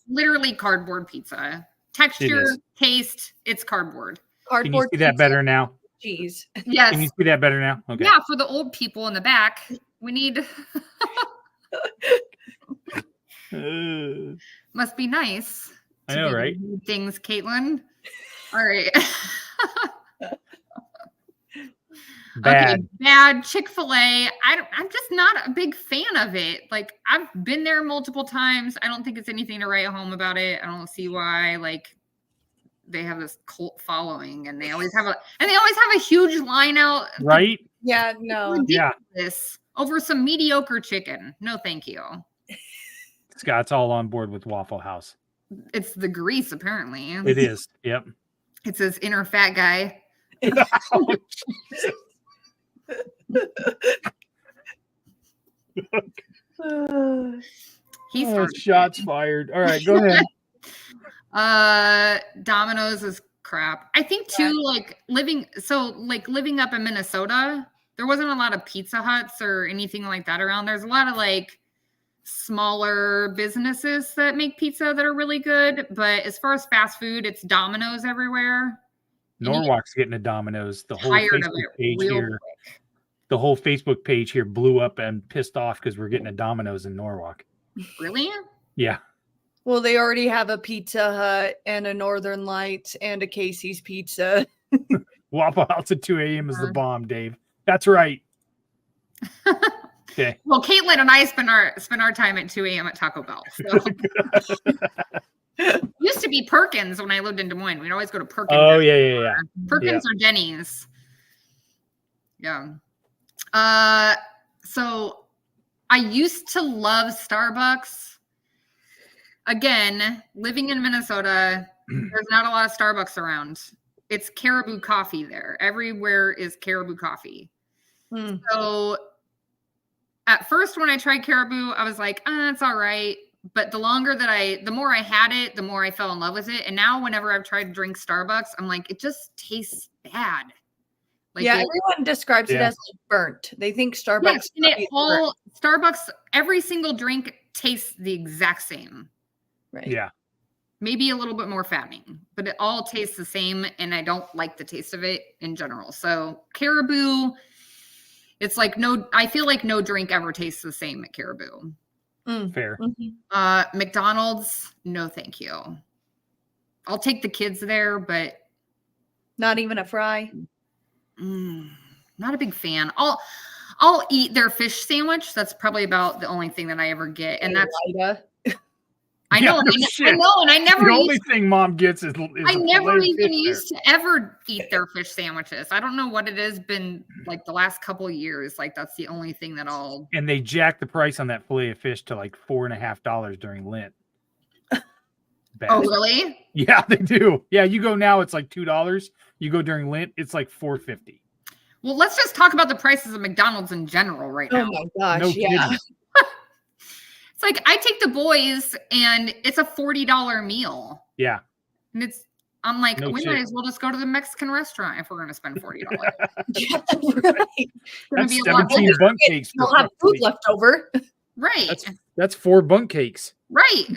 literally cardboard pizza. Texture, taste, it's cardboard. Can you see that better now? Cheese. Yes. Can you see that better now? Okay. Yeah, for the old people in the back, we need. Must be nice. I know, right? Things, Caitlin. All right. Bad. Okay, bad Chick-fil-A. I'm just not a big fan of it. Like, I've been there multiple times. I don't think it's anything to write home about it. I don't see why. Like, they have this cult following, and they always have a huge line out. Right? Yeah. No. Ridiculous. Over some mediocre chicken. No, thank you. Scott's all on board with Waffle House. It's the grease, apparently. It is. Yep. It's this inner fat guy. He's shots fired. All right, go ahead. Domino's is crap. I think too, living up in Minnesota, there wasn't a lot of Pizza Huts or anything like that around. There's a lot of smaller businesses that make pizza that are really good, but as far as fast food, it's Domino's everywhere. Norwalk's getting a Domino's. The whole Facebook page here blew up and pissed off because we're getting a Domino's in Norwalk. Really? Yeah. Well, they already have a Pizza Hut and a Northern Lights and a Casey's Pizza. Waffle House at 2 a.m. is the bomb, Dave. That's right. Okay. Well, Caitlin and I spend our time at 2 a.m. at Taco Bell. So. Used to be Perkins when I lived in Des Moines. We'd always go to Perkins. Oh, yeah. Perkins or Denny's. Yeah. So I used to love Starbucks. Again, living in Minnesota, there's not a lot of Starbucks around. It's Caribou Coffee there. Everywhere is Caribou Coffee. So at first when I tried Caribou, I was like, it's all right. But the more I had it, the more I fell in love with it. And now whenever I've tried to drink Starbucks, I'm like, it just tastes bad. Everyone describes it as burnt. They think Starbucks. Yes, Starbucks, every single drink tastes the exact same. Right. Yeah. Maybe a little bit more fattening, but it all tastes the same. And I don't like the taste of it in general. So Caribou, it's I feel like no drink ever tastes the same at Caribou. Fair. McDonald's, no thank you. I'll take the kids there, but not even a fry. Not a big fan. I'll eat their fish sandwich. That's probably about the only thing that I ever get, and that's I know, and I never. The only thing Mom gets is I never even used to ever eat their fish sandwiches. I don't know what it has been like the last couple of years. That's the only thing that I'll. And they jacked the price on that fillet of fish to $4.50 during Lent. Oh, really? Yeah, they do. Yeah, you go now, it's $2. You go during Lent, it's $4.50. Well, let's just talk about the prices of McDonald's in general right now. Oh my gosh, no kidding. It's like I take the boys and it's a $40 meal. Yeah. And I'm like, No we shit. might as well just go to the Mexican restaurant if we're going to spend $40. Yeah, right. That's be a lot 17 better. bunk cakes. You'll have food left over. Right. That's 4 bunk cakes. Right.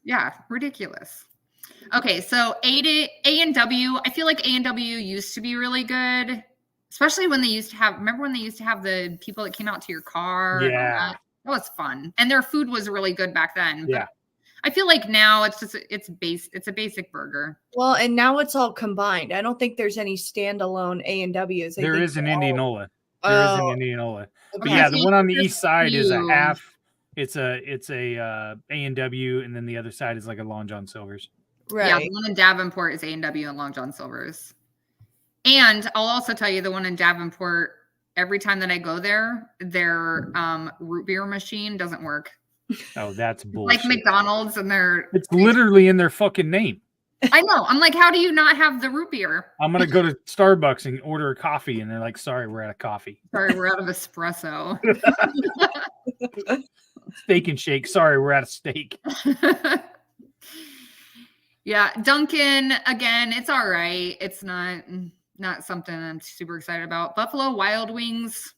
Yeah, ridiculous. Okay, so A&W. I feel like A&W used to be really good, especially when they used to have. Remember when they used to have the people that came out to your car? and all Yeah. that was fun, and their food was really good back then. Yeah. But I feel like now it's a basic burger. Well, and now it's all combined. I don't think there's any standalone A&Ws. I There think is an they're all- Indianola. There is an Oh, Indianola. But okay. yeah, the one on the There's east side is a few. half. It's a A&W, and then the other side is like a Long John Silver's. Right. Yeah, the one in Davenport is A&W and Long John Silver's. And I'll also tell you the one in Davenport. Every time that I go there, their root beer machine doesn't work. Oh, that's bullshit. Like McDonald's, and It's literally in their fucking name. I know. I'm like, how do you not have the root beer? I'm gonna go to Starbucks and order a coffee, and they're like, "Sorry, we're out of coffee." Sorry, we're out of espresso. Steak and shake. Sorry, we're out of steak. Yeah, Dunkin', again, it's all right. It's not something I'm super excited about. Buffalo Wild Wings,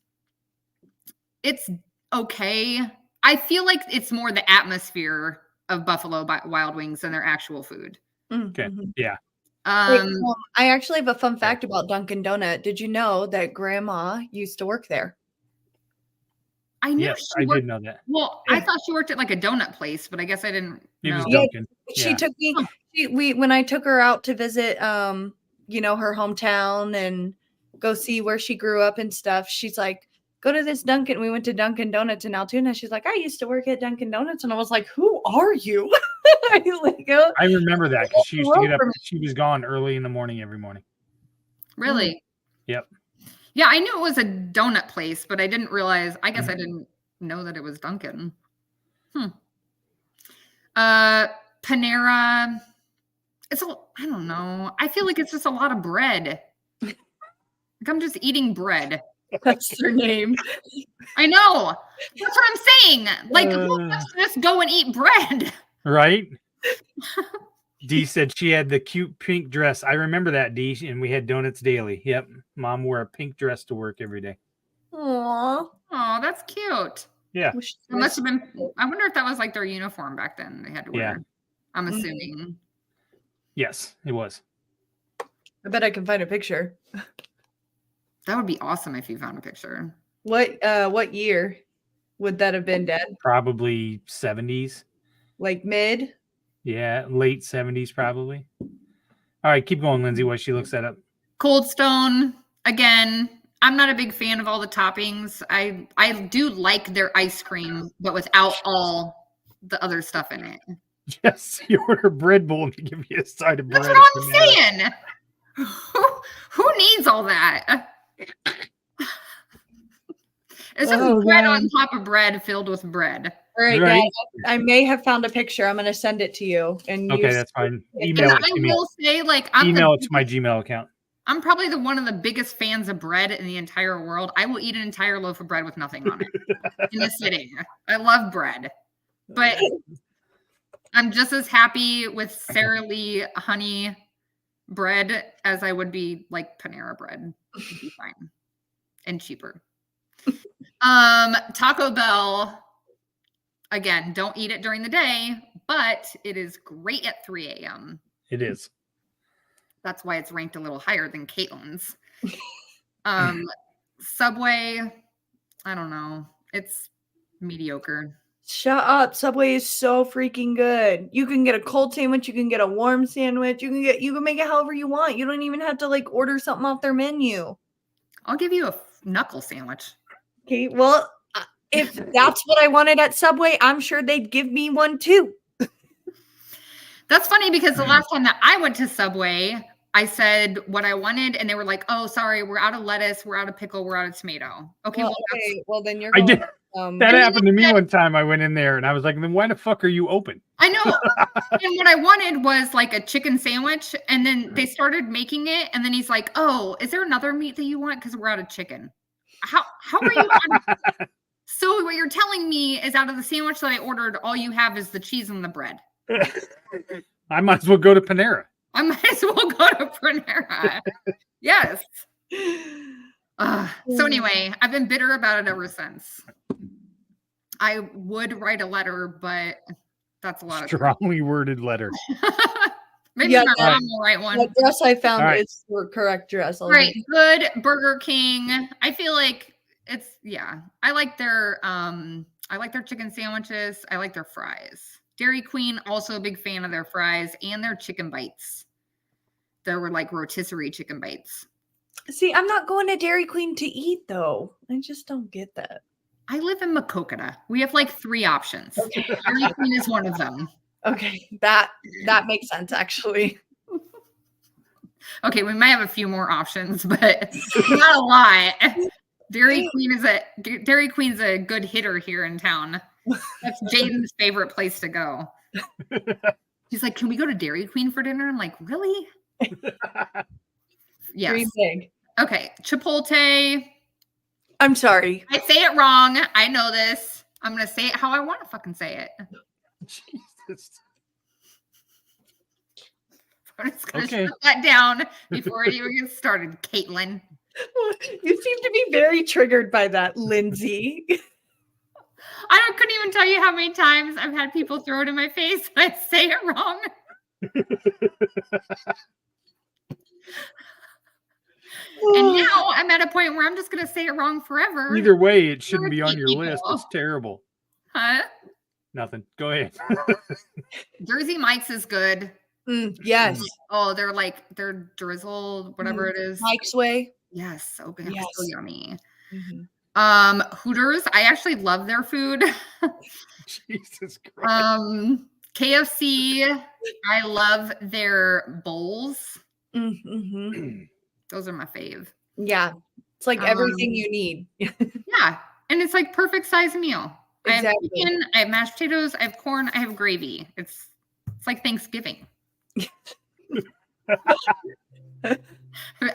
it's okay. I feel like it's more the atmosphere of Buffalo Wild Wings than their actual food. Okay. Mhm. Yeah. Wait, I actually have a fun fact about Dunkin' Donut. Did you know that Grandma used to work there? I knew Yes, she I worked. did know that. Well, I thought she worked at like a donut place, but I guess I didn't It know. was Yeah. Duncan. She Yeah. took me. When I took her out to visit, you know, her hometown and go see where she grew up and stuff. She's like, "Go to this Dunkin'." We went to Dunkin' Donuts in Altoona. She's like, "I used to work at Dunkin' Donuts," and I was like, "Who are you?" Like, I remember that because she used to get up. Welcome. She was gone early in the morning every morning. Really? Yep. Yeah, I knew it was a donut place, but I didn't realize. I guess I didn't know that it was Dunkin'. Panera. I don't know. I feel like it's just a lot of bread. Like I'm just eating bread. That's their name. I know. That's what I'm saying. Like, who Uh. wants to just go and eat bread? Right? Dee said she had the cute pink dress. I remember that, Dee, and we had donuts daily. Yep. Mom wore a pink dress to work every day. Aww. Oh, that's cute. Yeah. Wish It must have been. I wonder if that was like their uniform back then. They had to wear. Yeah. I'm assuming. Yes, it was. I bet I can find a picture. That would be awesome if you found a picture. What year would that have been, Dad? Probably 70s. Like mid? Yeah, late 70s, probably. All right, keep going, Lindsay, while she looks that up. Cold Stone, again, I'm not a big fan of all the toppings. I do like their ice cream, but without all the other stuff in it. Yes, you order a bread bowl and they give you a side of bread. That's what I'm saying. Who needs all that? It's just Oh, bread God. on top of bread filled with bread. All right, Right. Dad, I may have found a picture. I'm going to send it to you. And Okay, you that's fine. And Email And it I to me. will say, like, Email it to my Gmail account. I'm probably one of the biggest fans of bread in the entire world. I will eat an entire loaf of bread with nothing on it in a sitting. I love bread, but I'm just as happy with Sara Lee honey bread as I would be like Panera bread. It'd be fine and cheaper. Taco Bell. Again, don't eat it during the day, but it is great at 3 a.m. It is. That's why it's ranked a little higher than Caitlin's. Subway, I don't know. It's mediocre. Shut up. Subway is so freaking good. You can get a cold sandwich, you can get a warm sandwich, you can make it however you want. You don't even have to like order something off their menu. I'll give you a knuckle sandwich. Okay, well, if that's what I wanted at Subway, I'm sure they'd give me one too. That's funny because the last time that I went to Subway, I said what I wanted, and they were like, "Oh, sorry, we're out of lettuce, we're out of pickle, we're out of tomato." Okay, Well, then you're I going, did. That mean, happened to me that- one time. I went in there and I was like, then why the fuck are you open? I know. And what I wanted was like a chicken sandwich, and then they started making it, and then he's like, "Oh, is there another meat that you want? Because we're out of chicken." How are you? So what you're telling me is out of the sandwich that I ordered, all you have is the cheese and the bread. I might as well go to Panera. I might as well go to Panera. Yes. So anyway, I've been bitter about it ever since. I would write a letter, but that's a lot of Strongly worded letter. Maybe Yeah, my that- mom will write one. The dress I found All right. is the correct dress. Right. Good Burger King. I feel like it's I like their chicken sandwiches. I like their fries. Dairy Queen, also a big fan of their fries and their chicken bites. There were like rotisserie chicken bites. See, I'm not going to Dairy Queen to eat though. I just don't get that. I live in Makokata. We have like 3 options. Okay. Dairy Queen is one of them. Okay, that makes sense actually. Okay, we might have a few more options, but not a lot. Dairy Queen's a good hitter here in town. That's Jaden's favorite place to go. He's like, "Can we go to Dairy Queen for dinner?" I'm like, "Really?" Yes. Dream big. Okay, Chipotle. I'm sorry. I say it wrong. I know this. I'm gonna say it how I want to fucking say it. Jesus. I'm just gonna Okay. shut that down before it even gets started, Caitlin. You seem to be very triggered by that, Lindsay. Couldn't even tell you how many times I've had people throw it in my face and I say it wrong. And now I'm at a point where I'm just gonna say it wrong forever. Either way, it shouldn't be on your People. list. It's terrible. Huh? Nothing. Go ahead. Jersey Mike's is good. Yes, Oh, they're drizzled, whatever it is. Mike's Way. Yes, so good. Yes. So yummy. Mhm. Hooters, I actually love their food. Jesus Christ. KFC, I love their bowls. Mhm. Those are my fave. Yeah, it's like everything you need. Yeah. And it's like perfect size meal. I have Exactly. chicken, I have mashed potatoes, I have corn, I have gravy. It's like Thanksgiving.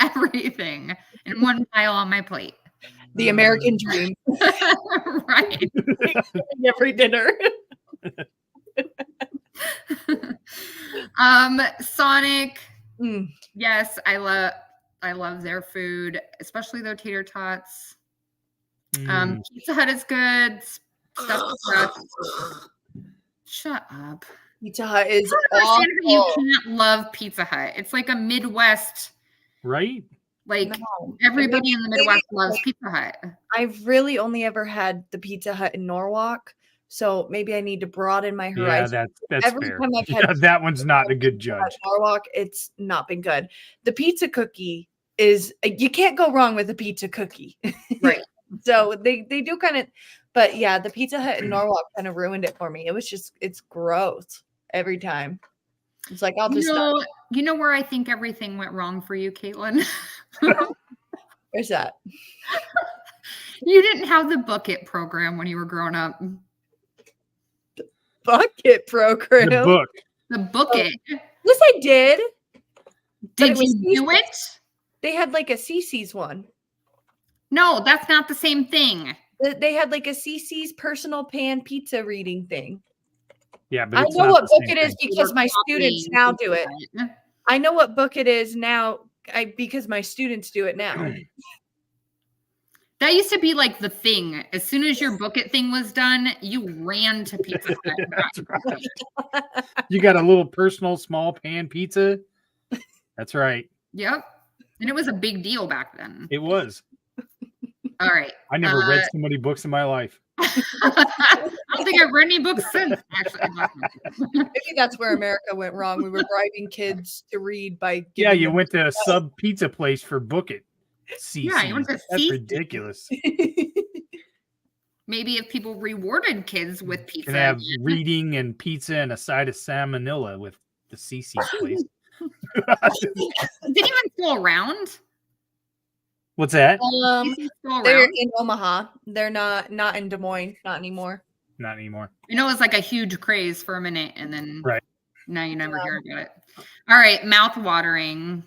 Everything in one pile on my plate. The American dream. Right. Every dinner. Sonic. Mm. Yes, I love their food, especially their tater tots. Pizza Hut is good. Stuffed crust. Shut up. Pizza Hut is I don't understand how awful. you can't love Pizza Hut. It's like a Midwest, Right? like No. everybody in the Maybe- Midwest loves Pizza Hut. I've really only ever had the Pizza Hut in Norwalk, so maybe I need to broaden my Yeah, horizon. that's Every fair. time I've had Yeah, that one's not a good Pizza Hut judge. in Norwalk, it's not been good. The pizza cookie is you can't go wrong with a pizza cookie. Right. So they do kind of, but yeah, the Pizza Hut in Norwalk kind of ruined it for me. It was just it's gross every time. It's like I'll just stop. You know where I think everything went wrong for you, Caitlin? Where's that? You didn't have the bucket program when you were growing up. Bucket program. The book. The bucket. Yes, I did. Did it was you do it? They had like a CC's one. No, that's not the same thing. They had like a CC's personal pan pizza reading thing. Yeah, but I it's know not what the book same it is thing. because my students Copying now do it. Pizza Hut. I know what book it is now because my students do it now. That used to be like the thing. As soon as your bucket thing was done, you ran to Pizza Hut. That's right. You got a little personal small pan pizza. That's right. Yep. And it was a big deal back then. It was. All right. I never read so many books in my life. I don't think I've read any books since, actually. Maybe that's where America went wrong. We were bribing kids to read by Yeah, giving you them- went to a sub pizza place for book it. Yeah, you went to That's CC. ridiculous. Maybe if people rewarded kids with pizza. And have reading and pizza and a side of salmonella with the CC place. Is it even still around? What's that? CC still They're around? in Omaha. They're not in Des Moines, not anymore. Not anymore. I know it was like a huge craze for a minute, and then Right. now you never hear about it. All right, mouth watering.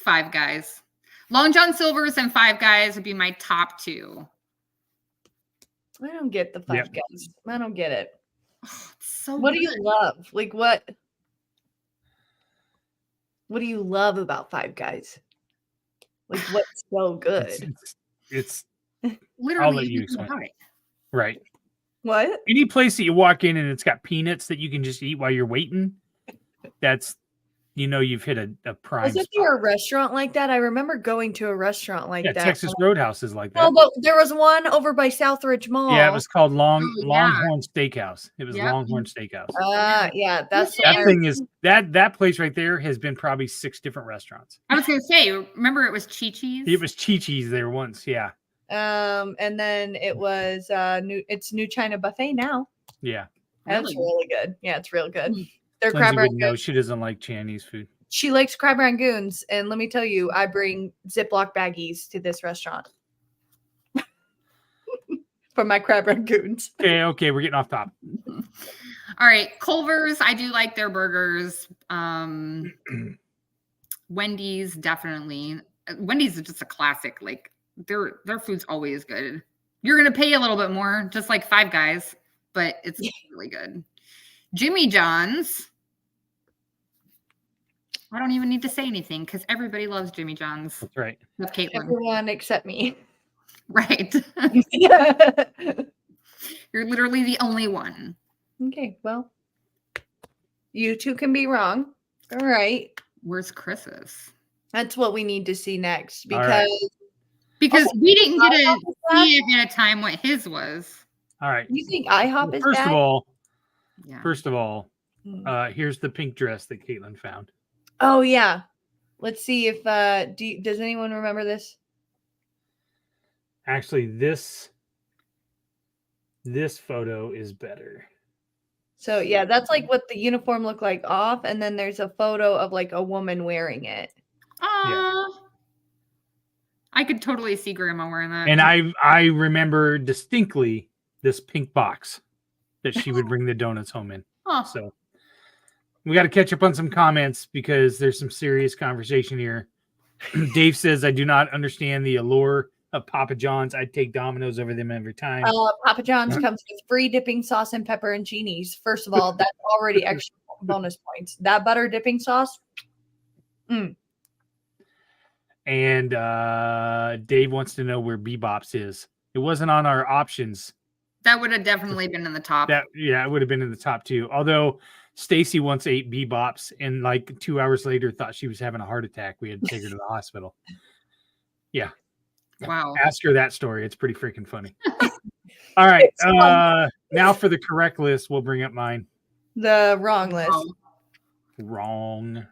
Five Guys. Long John Silver's and Five Guys would be my top 2. I don't get the Five Yep. Guys. I don't get it. Oh, it's so What do you good. love? Like what do you love about Five Guys? Like what's so good? It's Literally let you everything explain. about it. right. What? Any place that you walk in and it's got peanuts that you can just eat while you're waiting, that's you've hit a prime Wasn't spot. there a restaurant like that? I remember going to a restaurant like Yeah, that. Texas Roadhouse is like that. No, but there was one over by Southridge Mall. Yeah, it was called Oh, yeah. Longhorn Steakhouse. It was Yep. Longhorn Steakhouse. Yeah, that's the That one. thing is that place right there has been probably 6 different restaurants. I was gonna say, remember it was Chi-Chi's? It was Chi-Chi's there once, yeah. And then it was it's New China Buffet now. Yeah. That's really good. Yeah, it's real good. Their Lindsay crab would know rangoons. she doesn't like Chinese food. She likes crab rangoons, and let me tell you, I bring Ziploc baggies to this restaurant for my crab rangoons. Okay, we're getting off topic. All right, Culver's. I do like their burgers. Wendy's, definitely. Wendy's is just a classic. Like their food's always good. You're gonna pay a little bit more, just like Five Guys, but it's really good. Jimmy John's. I don't even need to say anything because everybody loves Jimmy John's. That's right. With Caitlin, Everyone except me. right? Yeah. You're literally the only one. Okay, well, you two can be wrong. All right. Where's Chris's? That's what we need to see next All because right. Because Okay, we didn't get to IHOP is bad? see ahead of time what his was. All right. You think IHOP is First bad? of all, Yeah. here's the pink dress that Caitlin found. Oh yeah. Let's see if does anyone remember this? Actually, this photo is better. So yeah, that's like what the uniform looked like off, and then there's a photo of like a woman wearing it. I could totally see Grandma wearing that. And I remember distinctly this pink box that she would bring the donuts home in. Oh, So we got to catch up on some comments because there's some serious conversation here. Dave says, I do not understand the allure of Papa John's. I'd take Domino's over them every time. Papa John's comes with free dipping sauce and pepperoncinis. First of all, that's already extra bonus points. That butter dipping sauce. And Dave wants to know where Bebop's is. It wasn't on our options. that would have definitely been in the top. It would have been in the top 2. Although Stacy once ate Bebops and like 2 hours later thought she was having a heart attack. We had to take her to the hospital. Yeah. Wow. Ask her that story. It's pretty freaking funny. All right. Now for the correct list, we'll bring up mine. The wrong list. Wow. Wrong.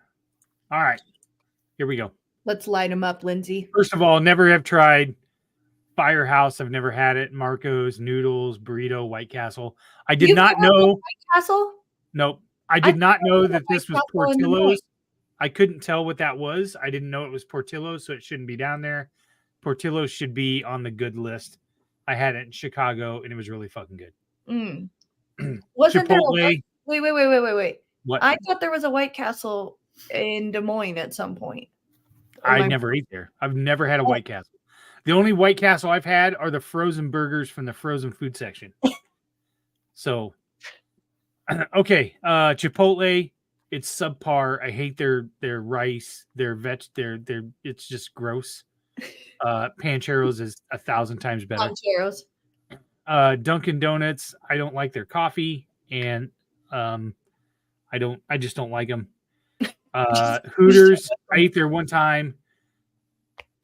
All right. Here we go. Let's light them up, Lindsay. First of all, never have tried Firehouse. I've never had it. Marco's, Noodles, Burrito, White Castle. I did You've not never had know. White Castle? Nope. I did not know that White this was Castle in Des Moines. Portillo's. I couldn't tell what that was. I didn't know it was Portillo's, so it shouldn't be down there. Portillo's should be on the good list. I had it in Chicago, and it was really fucking good. Wasn't there? Chipotle. Wait. What? I thought there was a White Castle in Des Moines at some point. I never ate there. I've never had a White Castle. The only White Castle I've had are the frozen burgers from the frozen food section. So, okay, Chipotle, it's subpar. I hate their rice, their it's just gross. Pancheros is 1,000 times better. Pancheros. Dunkin' Donuts, I don't like their coffee, and I just don't like them. Hooters, I ate there one time.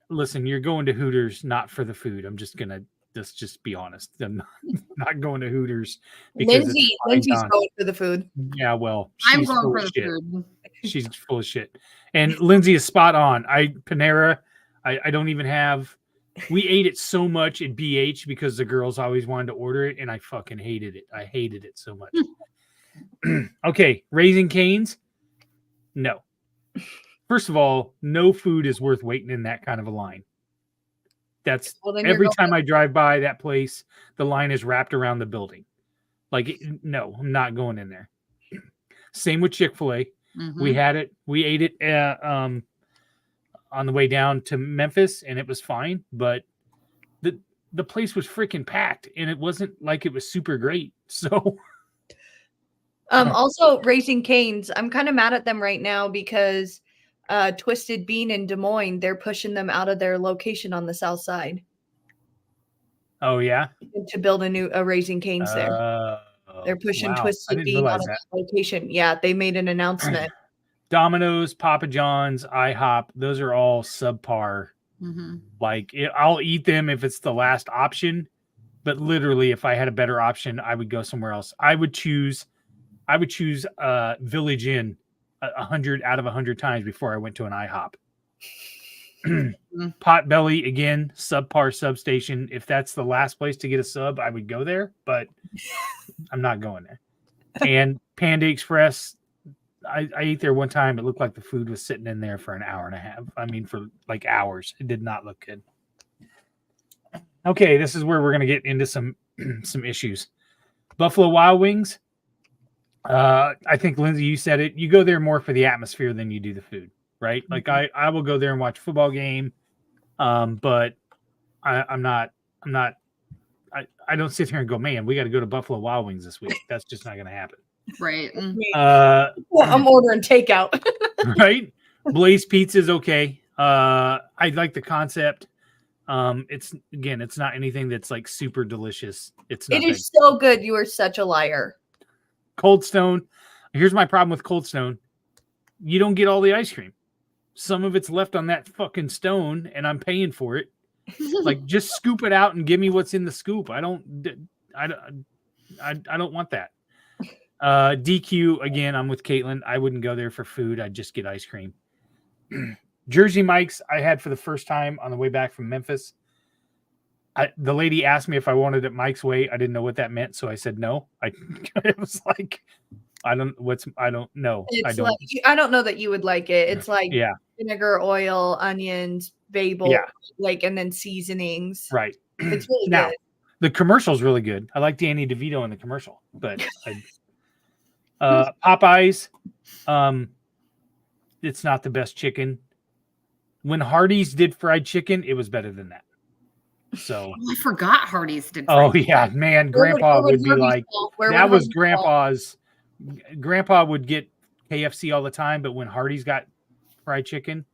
Listen, you're going to Hooters not for the food. I'm just gonna just be honest. I'm not going to Hooters because Lindsay's going for the food. Yeah, well, I'm she's going full for of the shit. food. She's full of shit. And Lindsay is spot on. Panera, I don't even have. We ate it so much at BH because the girls always wanted to order it, and I fucking hated it. I hated it so much. Okay, Raising Cane's. No. First of all, no food is worth waiting in that kind of a line. That's every time I drive by that place, the line is wrapped around the building. Like, no, I'm not going in there. Same with Chick-fil-A. Mm-hmm. We had it. We ate it on the way down to Memphis, and it was fine. But the place was freaking packed, and it wasn't like it was super great. So, Also, Raising Cane's. I'm kind of mad at them right now because Twisted Bean in Des Moines, they're pushing them out of their location on the south side oh yeah, to build a Raising Cane's there. They're pushing wow. I Twisted didn't Bean out realize of that. that location. Yeah, they made an announcement. Domino's, Papa John's, IHOP, those are all subpar. Mhm. Like I'll eat them if it's the last option, but literally, if I had a better option, I would go somewhere else. I would choose Village Inn 100 out of 100 times before I went to an IHOP. Potbelly, again, subpar substation. If that's the last place to get a sub, I would go there, but I'm not going there. And Panda Express, I ate there one time. It looked like the food was sitting in there for an hour and a half. I mean, for like hours. It did not look good. Okay, this is where we're going to get into some issues. Buffalo Wild Wings. I think, Lindsay, you said it. You go there more for the atmosphere than you do the food, right? Like I will go there and watch a football game, but I don't sit here and go, man, we got to go to Buffalo Wild Wings this week. That's just not going to happen. Right. Well, I'm ordering takeout. Right? Blaze Pizza is okay. I like the concept. It's not anything that's like super delicious. It is so good. You are such a liar. Cold Stone. Here's my problem with Cold Stone. You don't get all the ice cream. Some of it's left on that fucking stone, and I'm paying for it. Like, just scoop it out and give me what's in the scoop. I don't want that. DQ, again, I'm with Caitlin. I wouldn't go there for food. I'd just get ice cream. Jersey Mike's I had for the first time on the way back from Memphis. The lady asked me if I wanted it Mike's way. I didn't know what that meant, so I said no. It was like, I don't know. It's like, I don't know that you would like it. It's like yeah, vinegar, oil, onions, babel, yeah, like, and then seasonings. right. It's really Now, good. the commercial's really good. I like Danny DeVito in the commercial, but Popeyes, it's not the best chicken. When Hardee's did fried chicken, it was better than that. So I forgot Hardee's did. Oh yeah, man, Grandpa would be like, that was Grandpa's. Grandpa would get KFC all the time, but when Hardee's got fried chicken,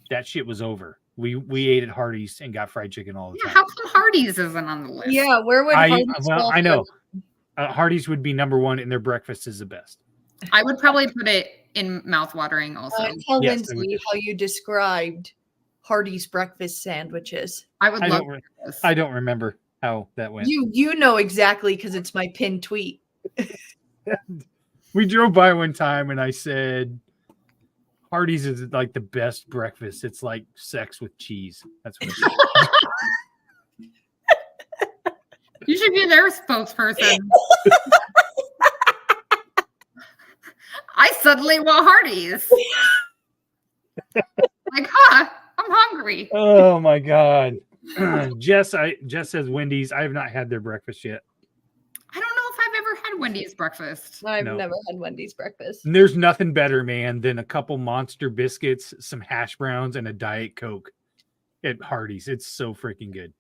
that shit was over. We ate at Hardee's and got fried chicken all the time. How come Hardee's isn't on the list? Yeah, where would Hardee's well, I know. Hardee's would be number one, and their breakfast is the best. I would probably put it in mouthwatering also. Tell Lindsay how you described Hardee's breakfast sandwiches. I would love this. I don't remember how that went. You know exactly because it's my pinned tweet. We drove by one time and I said, Hardee's is like the best breakfast. It's like sex with cheese. That's what I said. You should be their spokesperson. I suddenly want Hardee's. Like, I'm hungry. Oh my God. Jess says Wendy's. I have not had their breakfast yet. I don't know if I've ever had Wendy's breakfast. I've never had Wendy's breakfast. And there's nothing better, man, than a couple Monster biscuits, some hash browns, and a Diet Coke at Hardee's. It's so freaking good.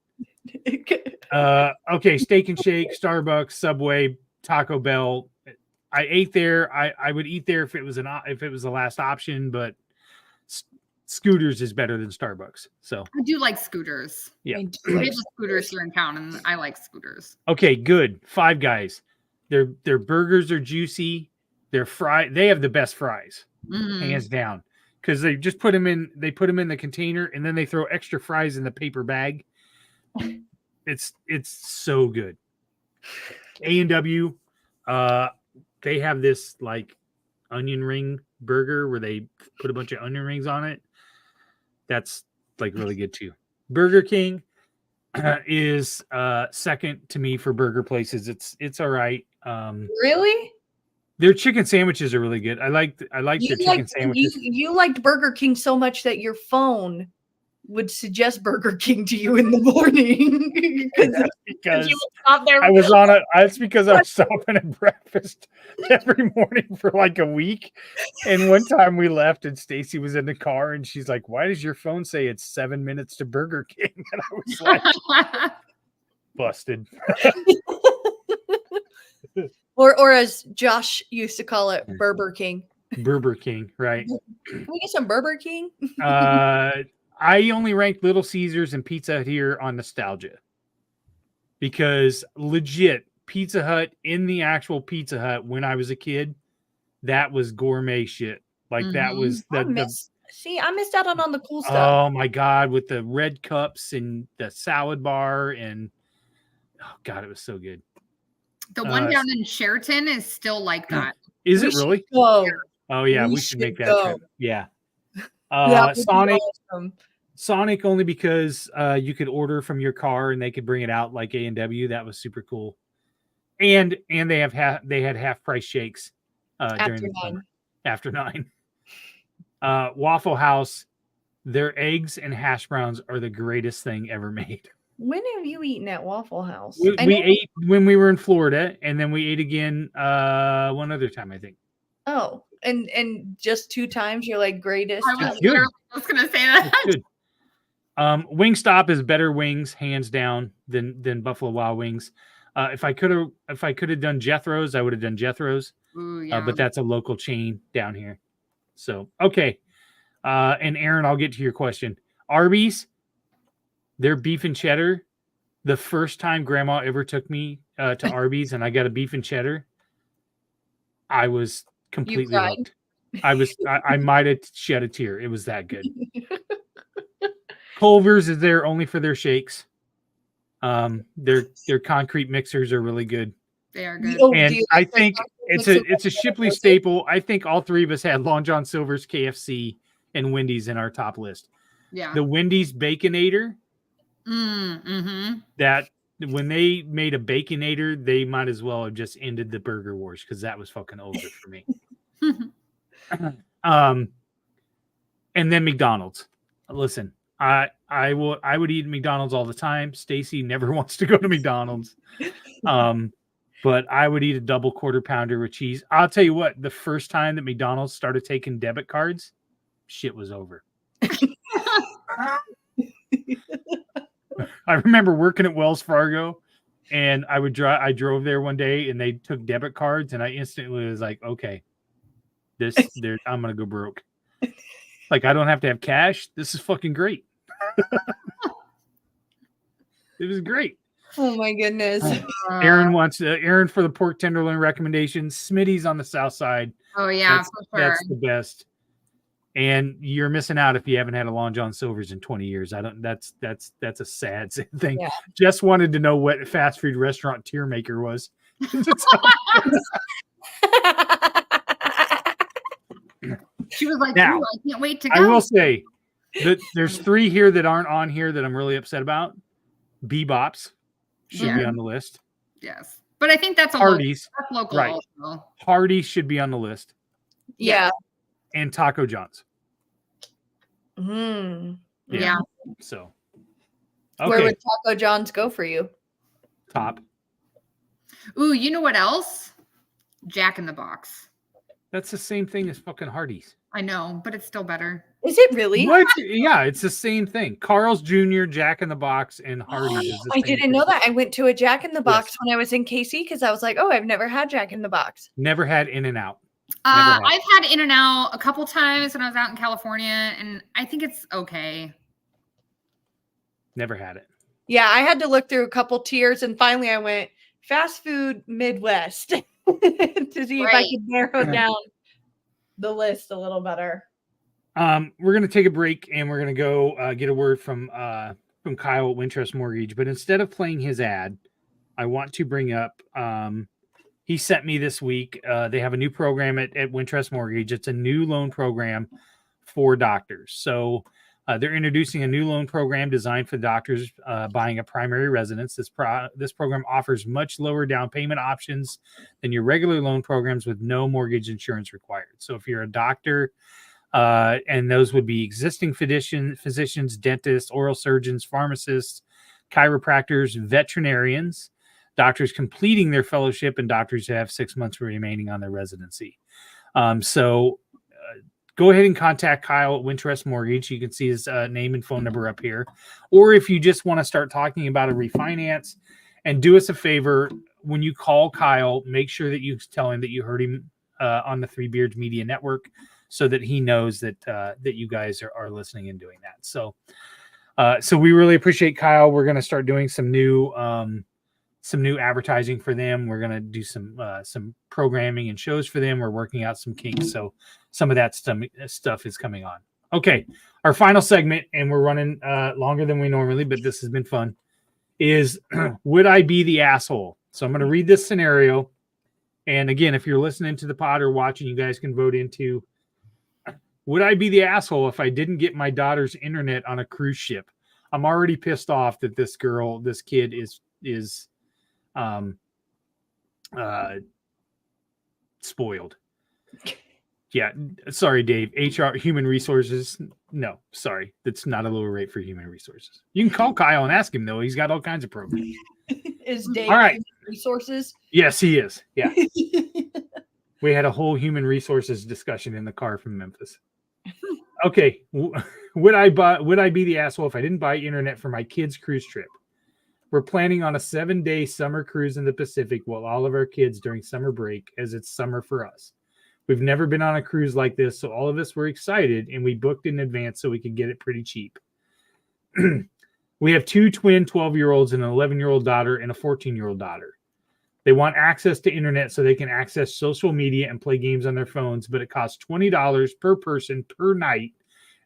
Okay, Steak and Shake, Starbucks, Subway, Taco Bell. I ate there. I would eat there if it was the last option, but Scooters is better than Starbucks. So I do like Scooters. Yeah, we have Scooters here in town, and I like Scooters. Okay, good. Five Guys. Their burgers are juicy. Their they have the best fries, hands down, because they just put them in. They put them in the container, and then they throw extra fries in the paper bag. It's so good. A&W, they have this like onion ring burger where they put a bunch of onion rings on it. That's like really good too. Burger King is second to me for burger places. It's all right. Really? Their chicken sandwiches are really good. I like their chicken sandwiches. You liked Burger King so much that your phone would suggest Burger King to you in the morning. because I was on it. It's because I was stopping at breakfast every morning for like a week. And one time we left and Stacy was in the car and she's like, "Why does your phone say it's 7 minutes to Burger King?" And I was like, Busted. Or as Josh used to call it, Burger King. Burger King, right? Can we get some Burger King? I only rank Little Caesars and Pizza Hut here on nostalgia. Because legit, Pizza Hut in the actual Pizza Hut when I was a kid, that was gourmet shit. Like that was I missed out on the cool stuff. Oh my God, with the red cups and the salad bar and oh God, it was so good. The one down in Sheraton is still like that. Is it really? Go. Oh yeah, we should make that trip. Yeah. Sonic only because you could order from your car and they could bring it out like A&W. That was super cool. And they had half price shakes during the summer. After 9. Waffle House, their eggs and hash browns are the greatest thing ever made. When have you eaten at Waffle House? We ate when we were in Florida, and then we ate again one other time, I think. Oh, and just 2 times you're like greatest. I was gonna say that. Good. Wingstop is better wings, hands down, than Buffalo Wild Wings. If I could have done Jethro's, I would have done Jethro's. Ooh, yeah. But that's a local chain down here. So okay. And Aaron, I'll get to your question. Arby's, their beef and cheddar. The first time Grandma ever took me to Arby's and I got a beef and cheddar, I was completely hooked. I might have shed a tear. It was that good. Culver's is there only for their shakes. Their concrete mixers are really good. They are good. And I think it's a Shipley staple. I think all 3 of us had Long John Silver's, KFC, and Wendy's in our top list. Yeah. The Wendy's Baconator. Mm-hmm. That when they made a Baconator, they might as well have just ended the burger wars because that was fucking over for me. And then McDonald's. Listen, I would eat McDonald's all the time. Stacy never wants to go to McDonald's. But I would eat a double quarter pounder with cheese. I'll tell you what, the first time that McDonald's started taking debit cards, shit was over. I remember working at Wells Fargo and I drove there one day and they took debit cards and I instantly was like, okay, I'm going to go broke. Like, I don't have to have cash. This is fucking great. It was great. Oh my goodness. Aaron wants Aaron for the pork tenderloin recommendations. Smitty's on the south side. Oh yeah, for sure. That's the best. And you're missing out if you haven't had a Long John Silver's in 20 years. That's a sad thing. Yeah. Just wanted to know what fast food restaurant tier maker was. She was like, now, I can't wait to go. I will say that there's 3 here that aren't on here that I'm really upset about. Bebops should be on the list. Yes. But I think that's a Hardee's. local Right. Also. Hardee's should be on the list. Yeah. And Taco John's. Yeah. So okay. Where would Taco John's go for you? Top. Ooh, you know what else? Jack in the Box. That's the same thing as fucking Hardee's. I know, but it's still better. Is it really? What? Yeah, it's the same thing. Carl's Jr., Jack in the Box, and Hardee's. I didn't know that. I went to a Jack in the Box when I was in KC because I was like, oh, I've never had Jack in the Box. Never had In-N-Out. I've had In-N-Out a couple times when I was out in California, and I think it's okay. Never had it. Yeah, I had to look through a couple tiers, and finally I went fast food Midwest to see if I could narrow down the list a little better. We're going to take a break, and we're going to go get a word from Kyle at Wintrust Mortgage. But instead of playing his ad, I want to bring up he sent me this week. They have a new program at Wintrust Mortgage. It's a new loan program for doctors. So they're introducing a new loan program designed for doctors buying a primary residence. This program offers much lower down payment options than your regular loan programs with no mortgage insurance required. So if you're a doctor, and those would be existing physicians, dentists, oral surgeons, pharmacists, chiropractors, veterinarians, doctors completing their fellowship, and doctors who have 6 months remaining on their residency. So go ahead and contact Kyle at Wintrust Mortgage. You can see his name and phone number up here. Or if you just want to start talking about a refinance And do us a favor, when you call Kyle, make sure that you tell him that you heard him on the Three Beards Media Network, so that he knows that that you guys are listening and doing that. So we really appreciate Kyle. We're going to start doing some new advertising for them. We're going to do some programming and shows for them. We're working out some kinks. So some of that stuff is coming on. Okay. Our final segment, and we're running longer than we normally, but this has been fun, is would I be the asshole? So I'm going to read this scenario. And again, if you're listening to the pod or watching, you guys can vote into, would I be the asshole if I didn't get my daughter's internet on a cruise ship? I'm already pissed off that this kid is spoiled. Yeah, sorry, Dave. HR, human resources. No, sorry, that's not a lower rate for human resources. You can call Kyle and ask him though. He's got all kinds of programs. Is Dave all right? human resources? Yes, he is. Yeah, we had a whole human resources discussion in the car from Memphis. Okay, would I be the asshole if I didn't buy internet for my kids' cruise trip? We're planning on a 7-day summer cruise in the Pacific while all of our kids during summer break, as it's summer for us. We've never been on a cruise like this, so all of us were excited, and we booked in advance so we could get it pretty cheap. We have 2 twin 12-year-olds and an 11-year-old daughter and a 14-year-old daughter. They want access to internet so they can access social media and play games on their phones, but it costs $20 per person per night,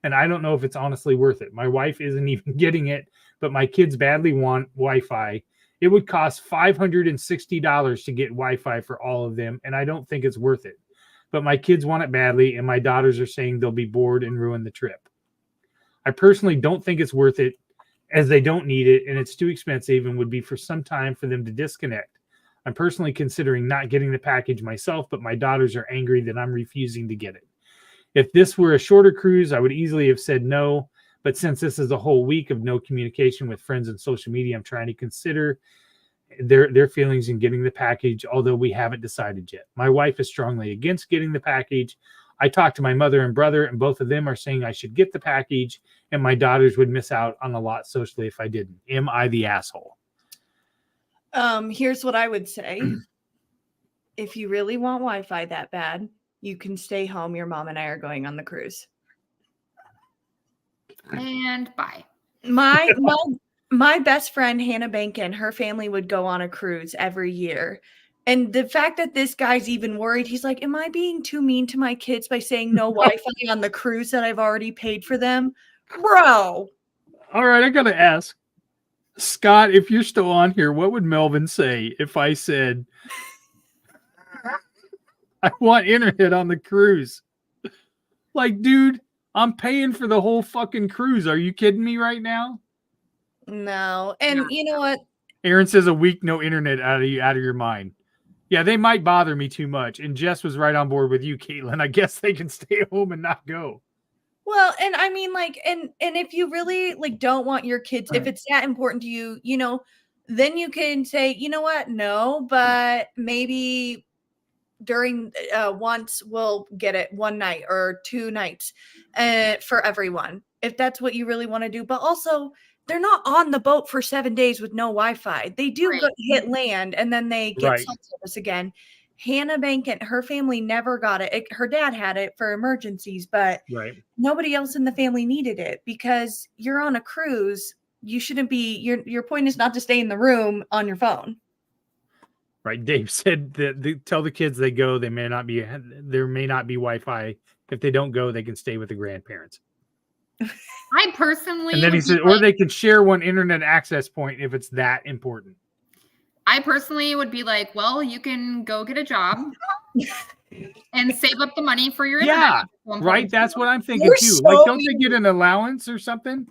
and I don't know if it's honestly worth it. My wife isn't even getting it, but my kids badly want Wi-Fi. It would cost $560 to get Wi-Fi for all of them, and I don't think it's worth it. But my kids want it badly, and my daughters are saying they'll be bored and ruin the trip. I personally don't think it's worth it, as they don't need it, and it's too expensive and would be for some time for them to disconnect. I'm personally considering not getting the package myself, but my daughters are angry that I'm refusing to get it. If this were a shorter cruise, I would easily have said no, but since this is a whole week of no communication with friends and social media, I'm trying to consider their feelings in getting the package, although we haven't decided yet. My wife is strongly against getting the package. I talked to my mother and brother, and both of them are saying I should get the package, and my daughters would miss out on a lot socially if I didn't. Am I the asshole? Here's what I would say. If you really want Wi-Fi that bad, you can stay home. Your mom and I are going on the cruise. And bye. My best friend, Hannah Bankin, her family would go on a cruise every year. And the fact that this guy's even worried, he's like, am I being too mean to my kids by saying no Wi-Fi on the cruise that I've already paid for them? Bro. All right, I got to ask. Scott, if you're still on here, what would Melvin say if I said, I want internet on the cruise? Like, dude, I'm paying for the whole fucking cruise. Are you kidding me right now? No. And you know what? Aaron says a week, no internet out of your mind. Yeah, they might bother me too much. And Jess was right on board with you, Caitlin. I guess they can stay home and not go. Well, and I mean, like, and if you really like don't want your kids, if it's that important to you, you know, then you can say, you know what? No, but maybe during once we'll get it one night or 2 nights for everyone, if that's what you really want to do. But also, they're not on the boat for 7 days with no Wi-Fi. They do go hit land and then they get cell service again. Hannah Bankin, her family never got it. Her dad had it for emergencies, but nobody else in the family needed it because you're on a cruise. You shouldn't be. Your point is not to stay in the room on your phone. Right. Dave said that tell the kids they go. There may not be Wi-Fi. If they don't go, they can stay with the grandparents. I personally, and then he said, or they can share one internet access point if it's that important. I personally would be like, well, you can go get a job and save up the money for your internet. Yeah, right. That's what I'm thinking too. So like, don't they get an allowance or something?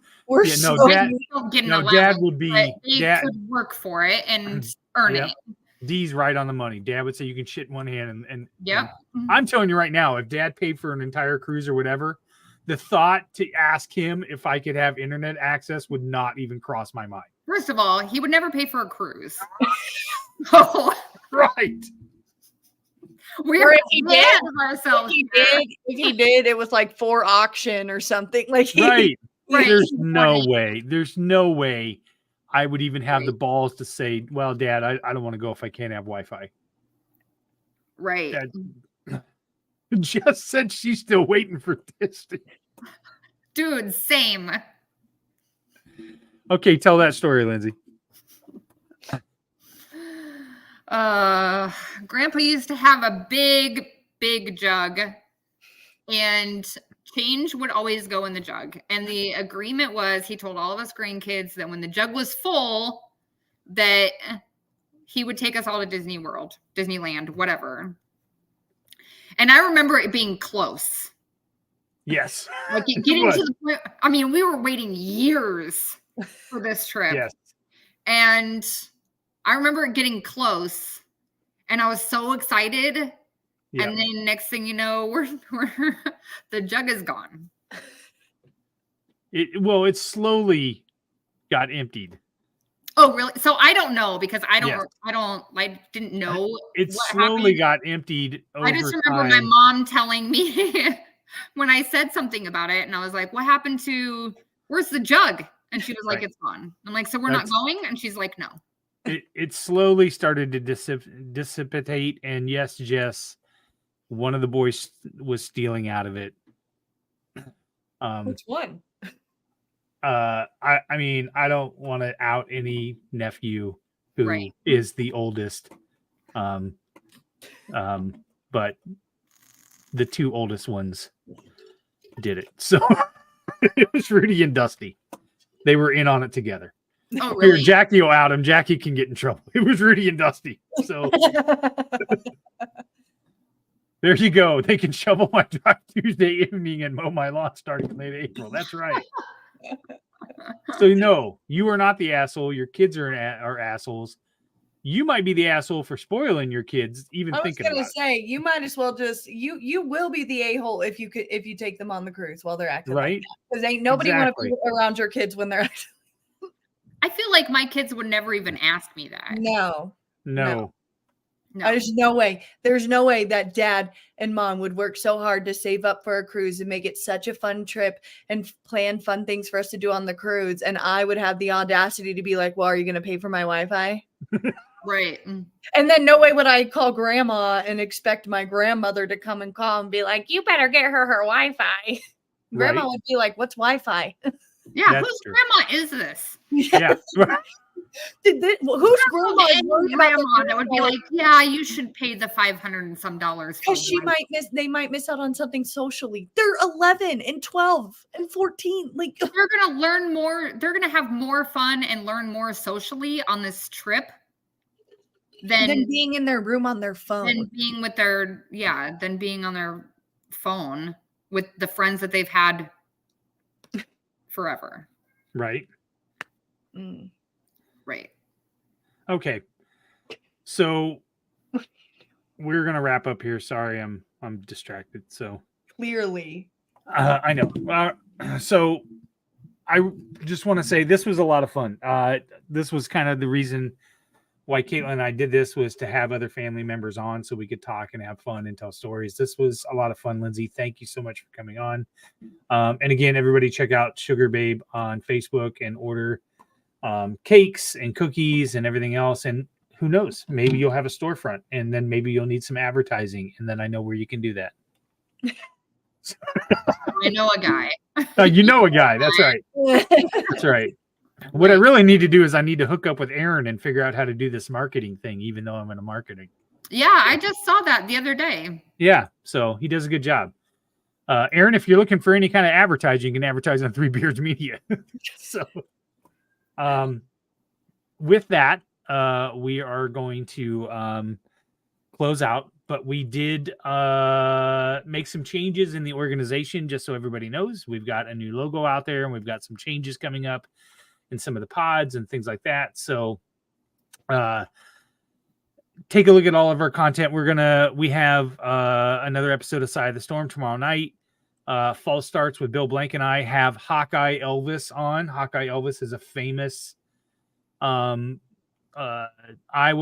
Dad, don't get an allowance, Dad would be. Dad could work for it and earn it. D's right on the money. Dad would say you can shit in one hand, and mm-hmm. I'm telling you right now, if Dad paid for an entire cruise or whatever, the thought to ask him if I could have internet access would not even cross my mind. First of all, he would never pay for a cruise. Oh, right. We're if ourselves. If he did, it was like for auction or something. Like right. There's no way. There's no way I would even have the Right. balls to say, well, Dad, I don't want to go if I can't have Wi-Fi. Right. Dad just said she's still waiting for Disney. Dude, same. Okay, tell that story, Lindsay. Grandpa used to have a big jug, and change would always go in the jug. And the agreement was, he told all of us grandkids that when the jug was full, that he would take us all to Disney World, Disneyland, whatever. And I remember it being close. Yes. Like getting to the point, I mean, we were waiting years for this trip. Yes. And I remember it getting close, and I was so excited. Yeah. And then next thing you know, we're the jug is gone. It slowly got emptied. Oh, really? So I don't know, because I Yes. didn't know. It what slowly happened. got emptied over I just remember my time. mom telling me when I said something about it, and I was like, "What happened to? Where's the jug?" And she was like, Right. "It's gone." I'm like, "So we're not going?" And she's like, "No." It slowly started to dissipate, and yes, Jess, one of the boys was stealing out of it. Which one? I mean, I don't want to out any nephew who Right. is the oldest. But the two oldest ones did it. So it was Rudy and Dusty. They were in on it together. Oh, Here, really? Jackie will out him. Jackie can get in trouble. It was Rudy and Dusty. So there you go. They can shovel my drive Tuesday evening and mow my lawn starting in late April. That's right. So no, you are not the asshole. Your kids are assholes. You might be the asshole for spoiling your kids, even I was thinking gonna about it. say you might as well just you will be the a-hole if you take them on the cruise while they're acting Right? because ain't nobody want Exactly. to be around your kids when they're I feel like my kids would never even ask me that. no. No. No. There's no way. There's no way that dad and mom would work so hard to save up for a cruise and make it such a fun trip and plan fun things for us to do on the cruise. And I would have the audacity to be like, well, are you going to pay for my Wi-Fi? Right. And then no way would I call grandma and expect my grandmother to come and call and be like, you better get her Wi-Fi. Grandma Right. would be like, what's Wi-Fi? Yeah. That's Whose true. grandma is this? Yeah. Whose grandma is worried about the Grandma that would be Wi-Fi? like, yeah, you should pay the $500 and some dollars. for Because they might miss out on something socially. They're 11 and 12 and 14. Like They're gonna learn more. They're gonna have more fun and learn more socially on this trip than being in their room on their phone. than being with their than being on their phone with the friends that they've had forever. Right. Mm. Right. Okay. So we're gonna wrap up here. Sorry, I'm distracted. So Clearly. I know. So I just want to say this was a lot of fun. This was kind of the reason why Caitlin and I did this, was to have other family members on so we could talk and have fun and tell stories. This was a lot of fun, Lindsay. Thank you so much for coming on. And again, everybody check out Sugar Babe on Facebook and order cakes and cookies and everything else. And who knows, maybe you'll have a storefront, and then maybe you'll need some advertising, and then I know where you can do that. I know a guy. You know a guy. That's right. That's right. What I really need to do is I need to hook up with Aaron and figure out how to do this marketing thing, even though I'm in a marketing. Yeah, I just saw that the other day. Yeah. So he does a good job. Aaron, if you're looking for any kind of advertising, you can advertise on Three Beards Media. So with that, we are going to close out, but we did make some changes in the organization, just so everybody knows. We've got a new logo out there, and we've got some changes coming up in some of the pods and things like that. So take a look at all of our content. We have another episode of Side of the Storm tomorrow night. Fall Starts with Bill Blank and I have Hawkeye Elvis on. Hawkeye Elvis is a famous Iowa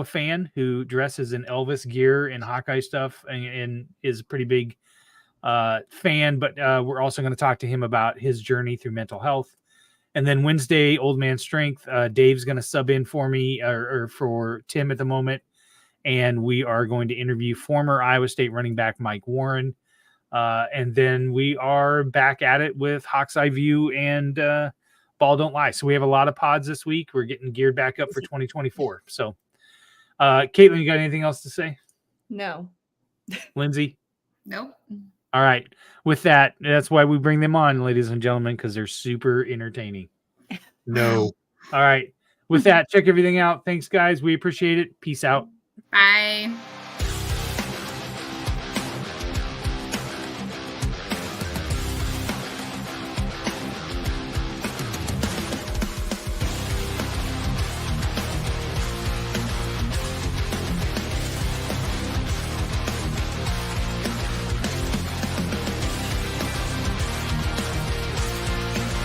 fan who dresses in Elvis gear and Hawkeye stuff, and is a pretty big fan. But we're also going to talk to him about his journey through mental health And then Wednesday, Old Man Strength. Dave's going to sub in for me or for Tim at the moment. And we are going to interview former Iowa State running back Mike Warren. And then we are back at it with Hawk's Eye View and Ball Don't Lie. So we have a lot of pods this week. We're getting geared back up for 2024. So, Caitlin, you got anything else to say? No. Lindsay? Nope. All right. With that, that's why we bring them on, ladies and gentlemen, because they're super entertaining. No. All right. With that, check everything out. Thanks, guys. We appreciate it. Peace out. Bye.